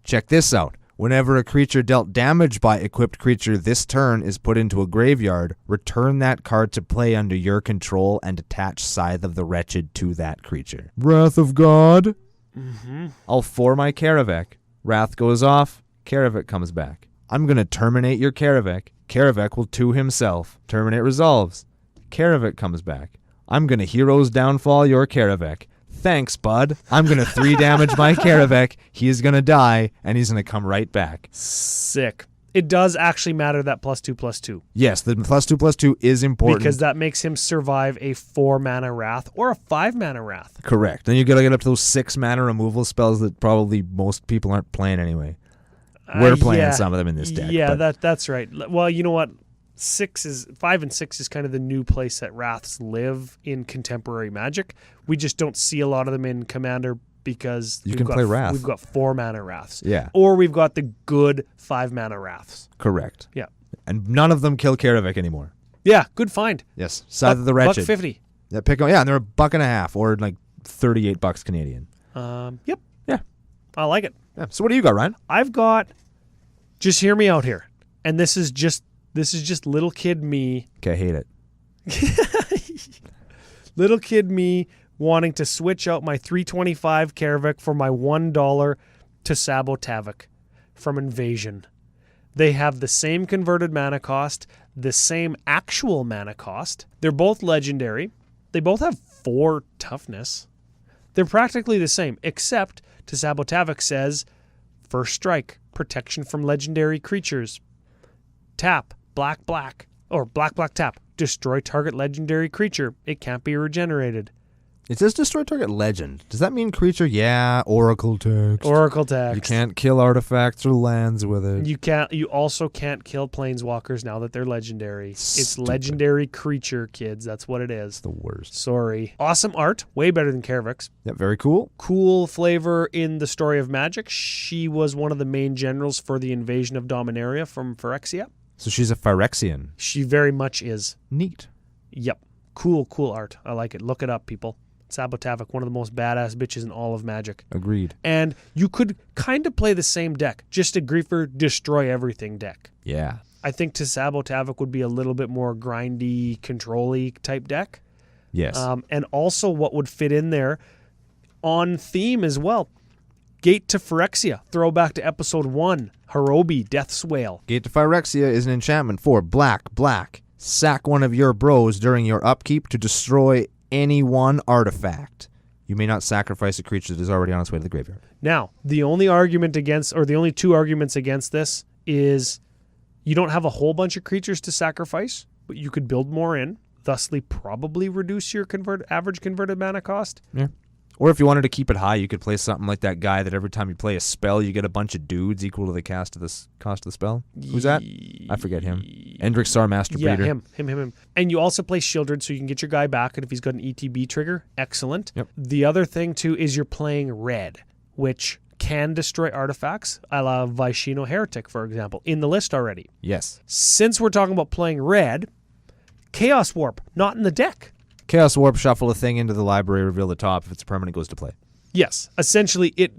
A: Check this out. Whenever a creature dealt damage by equipped creature this turn is put into a graveyard, return that card to play under your control and attach Scythe of the Wretched to that creature. Wrath of God.
B: Mm-hmm.
A: I'll 4 my Kaervek. Wrath goes off. Kaervek comes back. I'm going to terminate your Kaervek. Kaervek will 2 himself. Terminate resolves. Kaervek comes back. I'm going to Hero's Downfall your Kaervek. Thanks, bud. I'm going to 3 damage my Kaervek. He is going to die, and he's going to come right back.
B: Sick. It does actually matter that +2/+2.
A: Yes, the +2/+2 is important.
B: Because that makes him survive a 4-mana Wrath or a 5-mana Wrath.
A: Correct. Then you got to get up to those 6-mana removal spells that probably most people aren't playing anyway. We're playing some of them in this deck.
B: Yeah,
A: but
B: that's right. Well, you know what? 5 and 6 is kind of the new place that Wraths live in contemporary Magic. We just don't see a lot of them in Commander because
A: You can play Wrath.
B: We've got 4-mana Wraths.
A: Yeah.
B: Or we've got the good 5-mana Wraths.
A: Correct.
B: Yeah.
A: And none of them kill Kaervek anymore.
B: Yeah, good find.
A: Yes. Scythe of the Wretched.
B: $1.50.
A: Yeah, and they're $1.50 or like $38 Canadian.
B: Yep.
A: Yeah.
B: I like it.
A: Yeah. So what do you got, Ryan?
B: I've got, just hear me out here. And this is just little kid me.
A: Okay, I hate it.
B: Little kid me wanting to switch out my $3.25 Kaervek for my $1 to Sabo Tavik from Invasion. They have the same converted mana cost, the same actual mana cost. They're both legendary. They both have 4 toughness. They're practically the same, except to Sabo Tavik says, first strike, protection from legendary creatures. Tap, black, black, or black, black tap. Destroy target legendary creature. It can't be regenerated.
A: It says destroy target legend. Does that mean creature? Yeah, Oracle text.
B: Oracle text.
A: You can't kill artifacts or lands with it.
B: You also can't kill planeswalkers now that they're legendary. It's
A: Stupid.
B: legendary creature, kids. That's what it is.
A: It's the worst.
B: Sorry. Awesome art. Way better than Kaervek's.
A: Yeah, very cool.
B: Cool flavor in the story of Magic. She was one of the main generals for the invasion of Dominaria from Phyrexia.
A: So she's a Phyrexian.
B: She very much is.
A: Neat.
B: Yep. Cool art. I like it. Look it up, people. Sabotavik, one of the most badass bitches in all of Magic.
A: Agreed.
B: And you could kind of play the same deck, just a Griefer destroy everything deck.
A: Yeah.
B: I think to Sabotavik would be a little bit more grindy, control-y type deck.
A: Yes.
B: And also what would fit in there on theme as well. Gate to Phyrexia, throwback to episode 1, Hirobi, Death's Wail.
A: Gate to Phyrexia is an enchantment for black. Sack one of your bros during your upkeep to destroy any one artifact. You may not sacrifice a creature that is already on its way to the graveyard.
B: Now, the only two arguments against this is you don't have a whole bunch of creatures to sacrifice, but you could build more in, thusly probably reduce your average converted mana cost.
A: Yeah. Or if you wanted to keep it high, you could play something like that guy that every time you play a spell, you get a bunch of dudes equal to the cost of the spell. Who's that? I forget him. Endrixar Master Breeder.
B: Yeah, him. And you also play Shieldred, so you can get your guy back, and if he's got an ETB trigger, excellent.
A: Yep.
B: The other thing, too, is you're playing red, which can destroy artifacts, a la Vaishino Heretic, for example, in the list already.
A: Yes.
B: Since we're talking about playing red, Chaos Warp, not in the deck.
A: Chaos Warp, shuffle a thing into the library, reveal the top. If it's a permanent, goes to play.
B: Yes. Essentially, it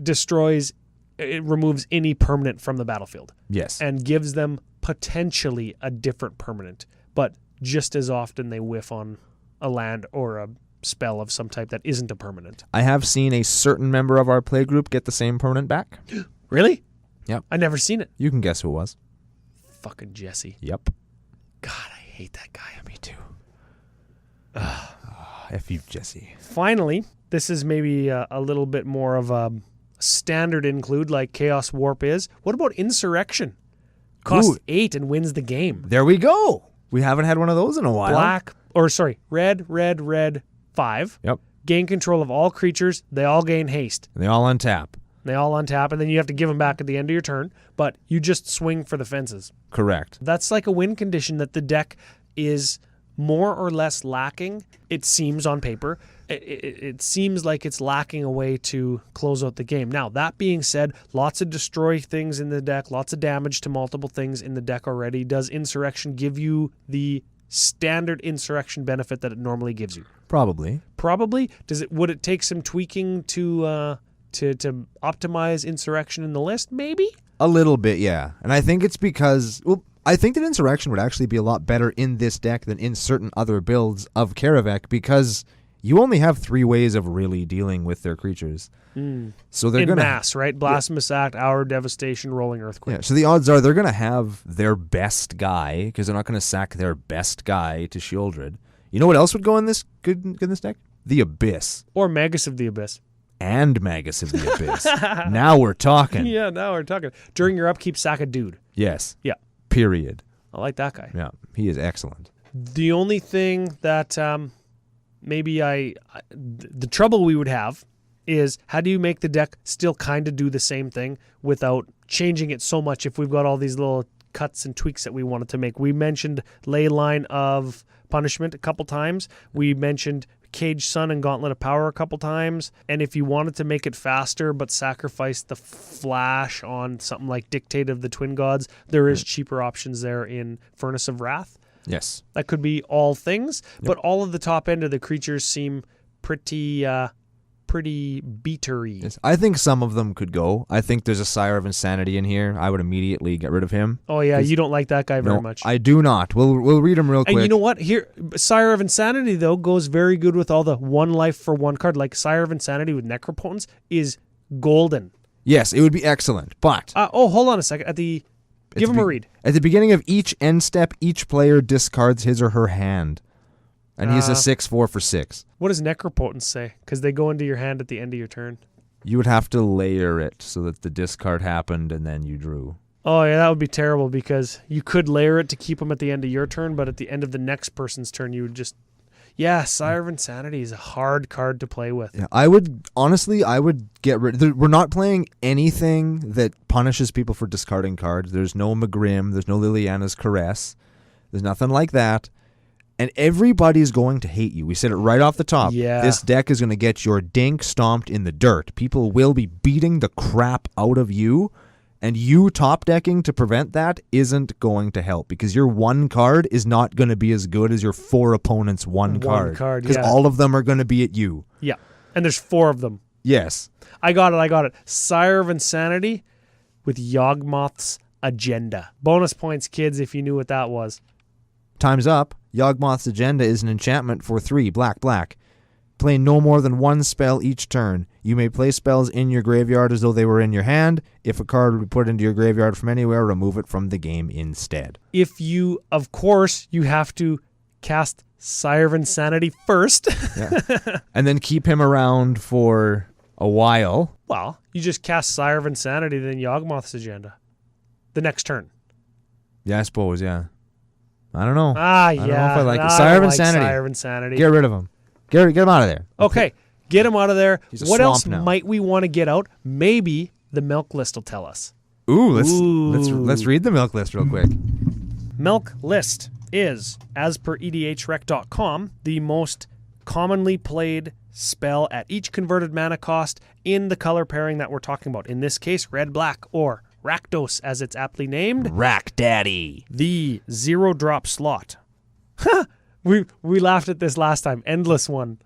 B: removes any permanent from the battlefield.
A: Yes.
B: And gives them potentially a different permanent. But just as often, they whiff on a land or a spell of some type that isn't a permanent.
A: I have seen a certain member of our playgroup get the same permanent back.
B: Really?
A: Yep.
B: I never seen it.
A: You can guess who it was.
B: Fucking Jesse.
A: Yep.
B: God, I hate that guy.
A: Me too. F you, Jesse.
B: Finally, this is maybe a little bit more of a standard include like Chaos Warp is. What about Insurrection? Costs 8 and wins the game.
A: There we go. We haven't had one of those in a while.
B: Red, 5.
A: Yep.
B: Gain control of all creatures. They all gain haste.
A: And they all untap.
B: And then you have to give them back at the end of your turn, but you just swing for the fences.
A: Correct.
B: That's like a win condition that the deck is more or less lacking, it seems on paper. It seems like it's lacking a way to close out the game. Now, that being said, lots of destroy things in the deck, lots of damage to multiple things in the deck already. Does Insurrection give you the standard Insurrection benefit that it normally gives you?
A: Probably.
B: Would it take some tweaking to optimize Insurrection in the list? Maybe?
A: A little bit, yeah. And I think it's because... I think that Insurrection would actually be a lot better in this deck than in certain other builds of Kaervek because you only have 3 ways of really dealing with their creatures. So they're going to...
B: mass, right? Blasphemous Act, Hour Devastation, Rolling Earthquake.
A: Yeah, so the odds are they're going to have their best guy because they're not going to sack their best guy to Shieldred. You know what else would go in this deck? The Abyss.
B: Or Magus of the Abyss.
A: And Magus of the Abyss. Now we're talking.
B: Yeah, now we're talking. During your upkeep, sack a dude.
A: Yes.
B: Yeah.
A: Period.
B: I like that guy.
A: Yeah, he is excellent.
B: The only thing that maybe the trouble we would have is how do you make the deck still kind of do the same thing without changing it so much if we've got all these little cuts and tweaks that we wanted to make. We mentioned Ley Line of Punishment a couple times. We mentioned Cage Sun and Gauntlet of Power a couple times. And if you wanted to make it faster but sacrifice the flash on something like Dictate of the Twin Gods, there is cheaper options there in Furnace of Wrath.
A: Yes.
B: That could be all things, but all of the top end of the creatures seem pretty beatery.
A: Yes. I think some of them could go. I think there's a Sire of Insanity in here. I would immediately get rid of him.
B: Oh yeah, you don't like that guy very much.
A: I do not. We'll read him real quick.
B: And you know what? Here, Sire of Insanity though goes very good with all the 1 life for 1 card. Like Sire of Insanity with Necropotence is golden.
A: Yes, it would be excellent. But
B: hold on a second. Give him a read.
A: At the beginning of each end step, each player discards his or her hand. And he's a 6/4 for 6.
B: What does Necropotence say? Because they go into your hand at the end of your turn.
A: You would have to layer it so that the discard happened and then you drew.
B: Oh, yeah, that would be terrible because you could layer it to keep them at the end of your turn, but at the end of the next person's turn, you would just... Yeah, Sire of Insanity is a hard card to play with.
A: Yeah, I would get rid. We're not playing anything that punishes people for discarding cards. There's no Magrim. There's no Liliana's Caress. There's nothing like that. And everybody's going to hate you. We said it right off the top.
B: Yeah.
A: This deck is going to get your dink stomped in the dirt. People will be beating the crap out of you. And you top decking to prevent that isn't going to help because your one card is not going to be as good as your 4 opponents' one card. Because all of them are going to be at you.
B: Yeah. And there's 4 of them.
A: Yes.
B: I got it. Sire of Insanity with Yawgmoth's Agenda. Bonus points, kids, if you knew what that was.
A: Time's up. Yawgmoth's Agenda is an enchantment for 3, black. Play no more than 1 spell each turn. You may play spells in your graveyard as though they were in your hand. If a card would be put into your graveyard from anywhere, remove it from the game instead.
B: Of course, you have to cast Sire of Insanity first.
A: Yeah. And then keep him around for a while.
B: Well, you just cast Sire of Insanity, then Yawgmoth's Agenda. The next turn.
A: Yeah, I suppose, yeah. I don't know.
B: I
A: don't know if I like it.
B: I
A: Sire of
B: like
A: Insanity.
B: Sire of Insanity.
A: Get rid of him. Get him out of there.
B: Okay, get him out of there.
A: He's a
B: What else
A: swamp now.
B: might we want to get out? Maybe the milk list will tell us.
A: Let's read the milk list real quick.
B: Milk list is, as per edhrec.com, the most commonly played spell at each converted mana cost in the color pairing that we're talking about. In this case, red-black, or Rakdos as it's aptly named.
A: Rack Daddy.
B: The 0-drop slot. We laughed at this last time. Endless one.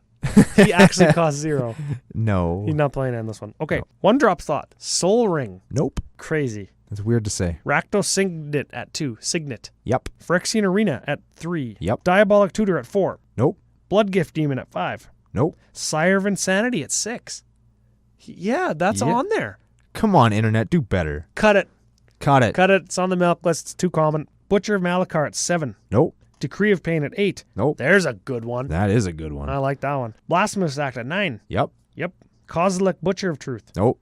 B: He actually costs 0.
A: No.
B: He's not playing Endless one. Okay, 1-drop slot. Soul Ring.
A: Nope.
B: Crazy.
A: That's weird to say.
B: Rakdos Signet at 2. Signet.
A: Yep.
B: Phyrexian Arena at 3.
A: Yep.
B: Diabolic Tutor at 4.
A: Nope.
B: Bloodgift Demon at 5.
A: Nope.
B: Sire of Insanity at 6. Yeah, that's on there.
A: Come on, Internet. Do better.
B: Cut it.
A: Cut it.
B: It's on the milk list. It's too common. Butcher of Malachar at 7.
A: Nope.
B: Decree of Pain at 8.
A: Nope.
B: There's a good one.
A: That is a good one.
B: I like that one. Blasphemous Act at 9.
A: Yep.
B: Kozilek Butcher of Truth.
A: Nope.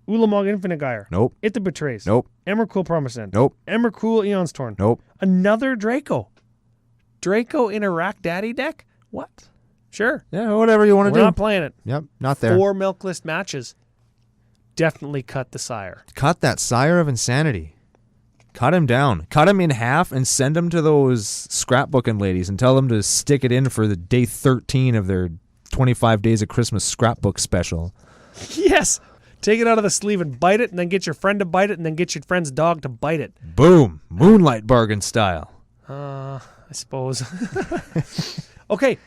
B: Ulamog Infinite Gyre.
A: Nope.
B: It that Betrays.
A: Nope.
B: Emrakul Promised End.
A: Nope.
B: Emrakul Eon's Torn.
A: Nope.
B: Another Draco. Draco in a Rack Daddy deck? What? Sure.
A: Yeah, whatever you want to do.
B: We're not playing it.
A: Yep, not there.
B: 4 milk list matches. Definitely cut the Sire.
A: Cut that Sire of Insanity. Cut him down. Cut him in half and send him to those scrapbooking ladies and tell them to stick it in for the day 13 of their 25 Days of Christmas scrapbook special.
B: Yes. Take it out of the sleeve and bite it, and then get your friend to bite it, and then get your friend's dog to bite it.
A: Boom. Moonlight bargain style.
B: I suppose. Okay.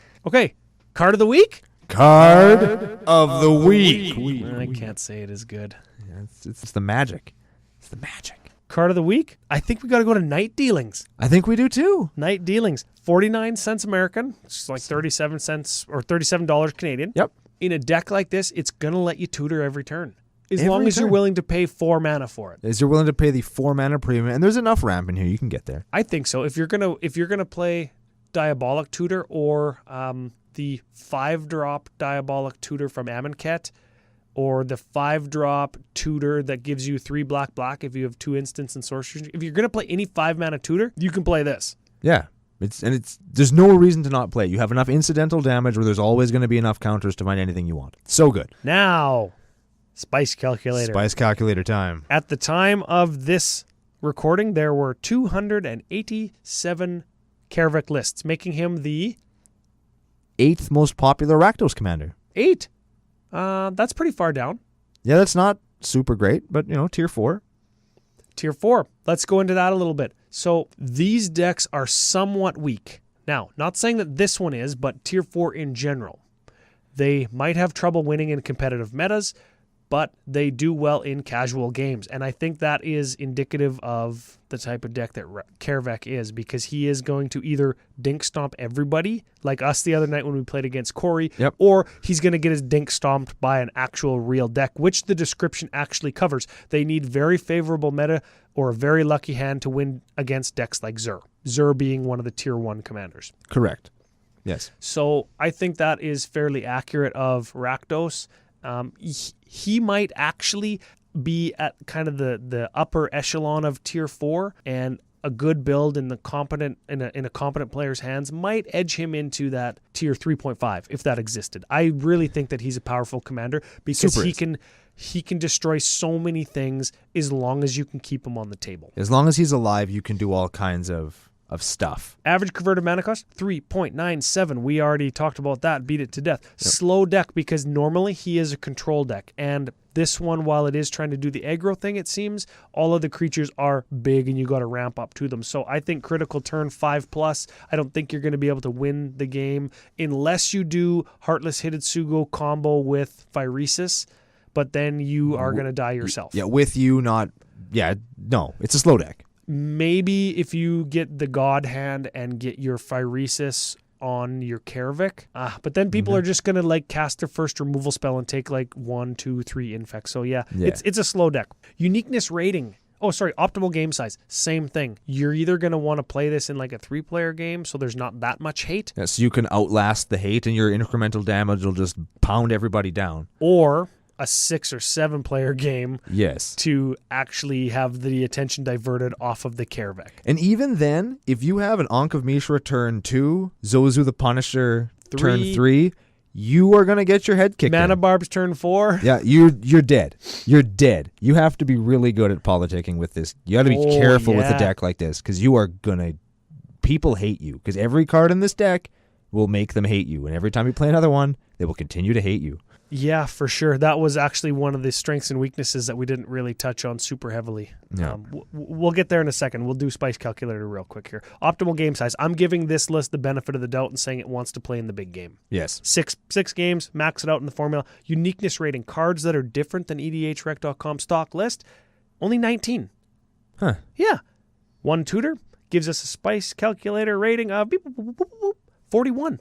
B: Card of the week?
A: Card of the week.
B: I can't say it is good.
A: Yeah, it's the magic. It's the magic.
B: Card of the week? I think we got to go to Night Dealings.
A: I think we do too.
B: Night Dealings. 49 cents American. It's like 37 cents or $37 Canadian.
A: Yep.
B: In a deck like this, it's going to let you tutor every turn. As long as you're willing to pay 4 mana for it.
A: As you're willing to pay the 4 mana premium, and there's enough ramp in here, you can get there.
B: I think so. If you're gonna play Diabolic Tutor or the 5-drop Diabolic Tutor from Amonkhet, or the 5-drop tutor that gives you 3 black if you have 2 instants and sorcery. If you're gonna play any 5-mana tutor, you can play this.
A: Yeah. There's no reason to not play. You have enough incidental damage where there's always going to be enough counters to find anything you want. So good.
B: Now, Spice Calculator.
A: Spice Calculator time.
B: At the time of this recording, there were 287 Kaervek lists, making him the
A: 8th most popular Rakdos commander.
B: 8. That's pretty far down.
A: Yeah, that's not super great, but, tier 4.
B: Tier 4. Let's go into that a little bit. So these decks are somewhat weak. Now, not saying that this one is, but tier 4 in general. They might have trouble winning in competitive metas, but they do well in casual games. And I think that is indicative of the type of deck that Kaervek is, because he is going to either dink stomp everybody, like us the other night when we played against Corey, or he's going to get his dink stomped by an actual real deck, which the description actually covers. They need very favorable meta or a very lucky hand to win against decks like Zur. Zur being one of the tier 1 commanders.
A: Correct. Yes.
B: So I think that is fairly accurate of Rakdos. He might actually, be at kind of the upper echelon of tier 4, and a good build in a competent player's hands might edge him into that tier 3.5 if that existed. I really think that he's a powerful commander because he can destroy so many things as long as you can keep him on the table.
A: As long as he's alive, you can do all kinds of stuff.
B: Average converted mana cost, 3.97. We already talked about that, beat it to death. Yep. Slow deck because normally he is a control deck. And this one, while it is trying to do the aggro thing, it seems, all of the creatures are big and you got to ramp up to them. So I think critical turn 5+, I don't think you're going to be able to win the game unless you do Heartless Hidetsugu combo with Phyresis, but then you are going to die yourself.
A: Yeah, with you, not... Yeah, no, it's a slow deck.
B: Maybe if you get the God Hand and get your Phyresis on your Kaervek. But then people are just going to like cast their first removal spell and take like 1, 2, 3 infects. So yeah. It's a slow deck. Uniqueness rating. Oh, sorry. Optimal game size. Same thing. You're either going to want to play this in like a 3-player game so there's not that much hate.
A: Yeah, so you can outlast the hate and your incremental damage will just pound everybody down.
B: Or a 6 or 7-player game,
A: yes,
B: to actually have the attention diverted off of the Kaervek.
A: And even then, if you have an Ankh of Mishra turn 2, Zozu the Punisher turn 3, you are gonna get your head kicked
B: Mana
A: in.
B: Barbs turn 4.
A: Yeah, you're dead. You're dead. You have to be really good at politicking with this. You got to be careful with a deck like this because you are gonna. People hate you because every card in this deck will make them hate you, and every time you play another one, they will continue to hate you.
B: Yeah, for sure. That was actually one of the strengths and weaknesses that we didn't really touch on super heavily.
A: Yeah.
B: We'll get there in a second. We'll do Spice Calculator real quick here. Optimal game size. I'm giving this list the benefit of the doubt and saying it wants to play in the big game.
A: Yes.
B: Six games, max it out in the formula. Uniqueness rating. Cards that are different than EDHREC.com stock list, only 19.
A: Huh.
B: Yeah. One tutor gives us a Spice Calculator rating of 41.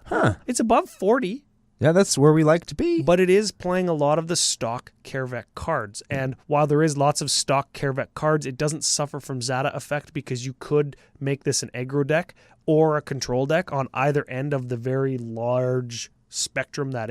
A: Huh.
B: It's above 40.
A: Yeah, that's where we like to be.
B: But it is playing a lot of the stock Kaervek cards. And while there is lots of stock Kaervek cards, it doesn't suffer from Zada effect because you could make this an aggro deck or a control deck on either end of the very large spectrum that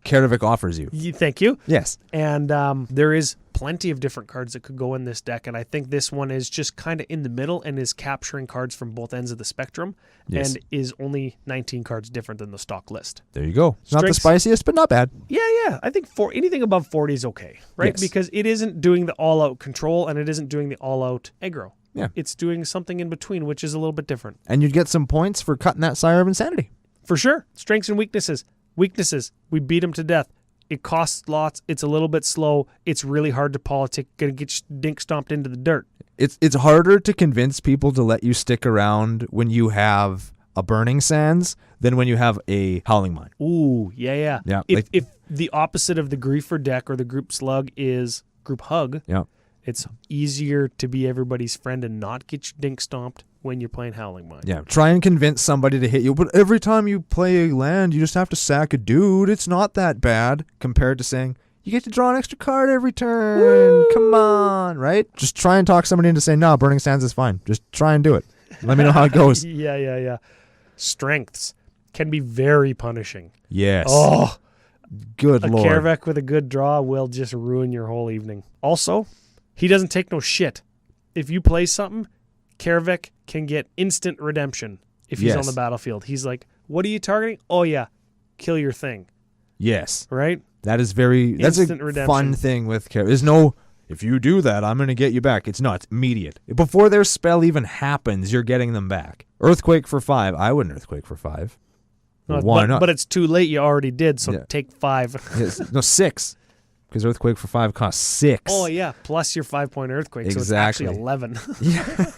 A: Kaervek offers you.
B: Thank you.
A: Yes.
B: And there is plenty of different cards that could go in this deck, and I think this one is just kind of in the middle and is capturing cards from both ends of the spectrum, and is only 19 cards different than the stock list.
A: There you go. Not the spiciest, but not bad.
B: Yeah. I think anything above 40 is okay, right?
A: Yes.
B: Because it isn't doing the all-out control, and it isn't doing the all-out aggro.
A: Yeah.
B: It's doing something in between, which is a little bit different.
A: And you'd get some points for cutting that Sire of Insanity.
B: For sure. Strengths and weaknesses. Weaknesses. We beat him to death. It costs lots. It's a little bit slow. It's really hard to politic. Gonna get dink stomped into the dirt.
A: It's harder to convince people to let you stick around when you have a Burning Sands than when you have a Howling Mine.
B: Ooh, yeah.
A: Yeah.
B: If the opposite of the Griefer deck or the Group Slug is Group Hug,
A: yeah,
B: it's easier to be everybody's friend and not get your dink stomped when you're playing Howling Mine.
A: Yeah, try and convince somebody to hit you, but every time you play a land, you just have to sack a dude. It's not that bad compared to saying, you get to draw an extra card every turn. Woo! Come on, right? Just try and talk somebody into saying, no, Burning Sands is fine. Just try and do it. Let me know how it goes.
B: Yeah. Strengths can be very punishing.
A: Yes.
B: Oh,
A: good lord.
B: A Kaervek with a good draw will just ruin your whole evening. Also, he doesn't take no shit. If you play something, Kaervek can get instant redemption if he's on the battlefield. He's like, what are you targeting? Oh, yeah. Kill your thing.
A: Yes.
B: Right?
A: That's a fun thing with Kaervek. There's no, if you do that, I'm going to get you back. It's not. It's immediate. Before their spell even happens, you're getting them back. Earthquake for 5. I wouldn't Earthquake for 5. Why not?
B: But it's too late. You already did, so take 5.
A: No, 6. Because Earthquake for 5 costs 6.
B: Oh, yeah. Plus your 5-point Earthquake.
A: Exactly.
B: So it's actually 11.
A: Yeah.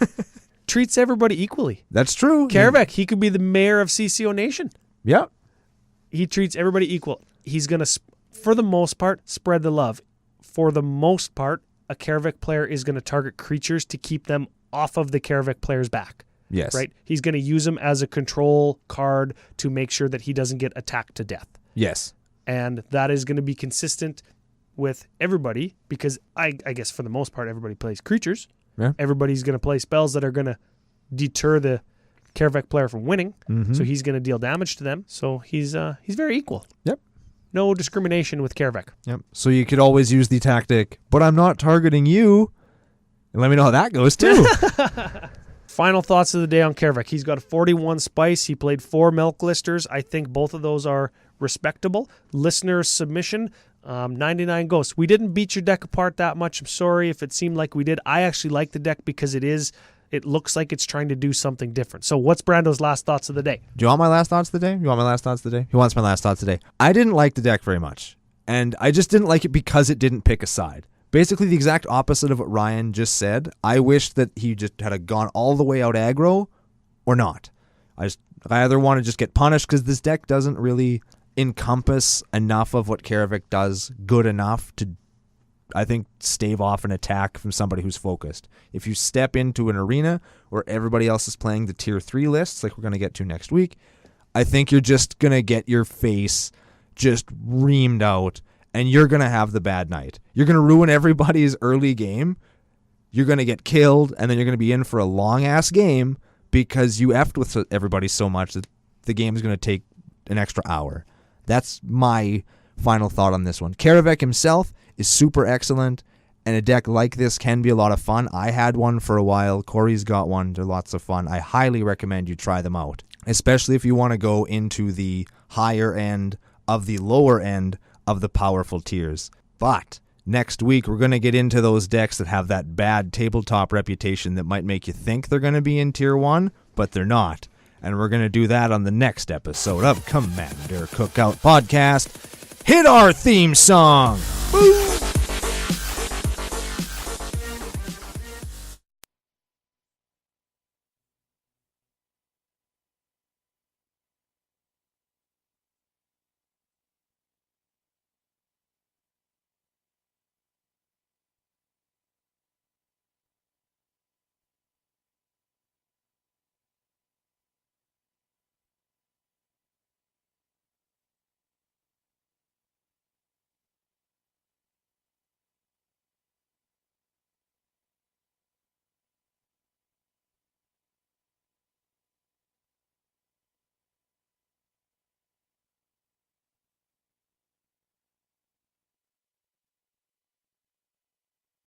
B: Treats everybody equally.
A: That's true.
B: Kaervek, he could be the mayor of CCO Nation.
A: Yeah.
B: He treats everybody equal. He's going to, for the most part, spread the love. For the most part, a Kaervek player is going to target creatures to keep them off of the Kaervek player's back.
A: Yes.
B: Right? He's going to use them as a control card to make sure that he doesn't get attacked to death.
A: Yes.
B: And that is going to be consistent with everybody because I guess for the most part, everybody plays creatures.
A: Yeah.
B: Everybody's going to play spells that are going to deter the Kaervek player from winning.
A: Mm-hmm.
B: So he's going to deal damage to them. So he's very equal.
A: Yep.
B: no discrimination with Kaervek.
A: Yep. So you could always use the tactic, but I'm not targeting you. And let me know how that goes too.
B: Final thoughts of the day on Kaervek. He's got a 41 spice. He played 4 milk listers. I think both of those are respectable. Listener submission, 99 ghosts. We didn't beat your deck apart that much. I'm sorry if it seemed like we did. I actually like the deck because it looks like it's trying to do something different. So what's Brando's last thoughts of the day?
A: Do you want my last thoughts of the day? You want my last thoughts of the day? Who wants my last thoughts today? I didn't like the deck very much. And I just didn't like it because it didn't pick a side. Basically the exact opposite of what Ryan just said. I wish that he just had gone all the way out aggro or not. I either want to just get punished because this deck doesn't really encompass enough of what Kaervek does good enough to, I think, stave off an attack from somebody who's focused. If you step into an arena where everybody else is playing the tier 3 lists, like we're going to get to next week, I think you're just going to get your face just reamed out and you're going to have the bad night. You're going to ruin everybody's early game. You're going to get killed, and then you're going to be in for a long-ass game because you effed with everybody so much that the game is going to take an extra hour. That's my final thought on this one. Kaervek himself is super excellent, and a deck like this can be a lot of fun. I had one for a while. Corey's got one. They're lots of fun. I highly recommend you try them out, especially if you want to go into the higher end of the lower end of the powerful tiers. But next week, we're going to get into those decks that have that bad tabletop reputation that might make you think they're going to be in tier 1, but they're not. And we're going to do that on the next episode of Commander Cookout Podcast. Hit our theme song! Boom!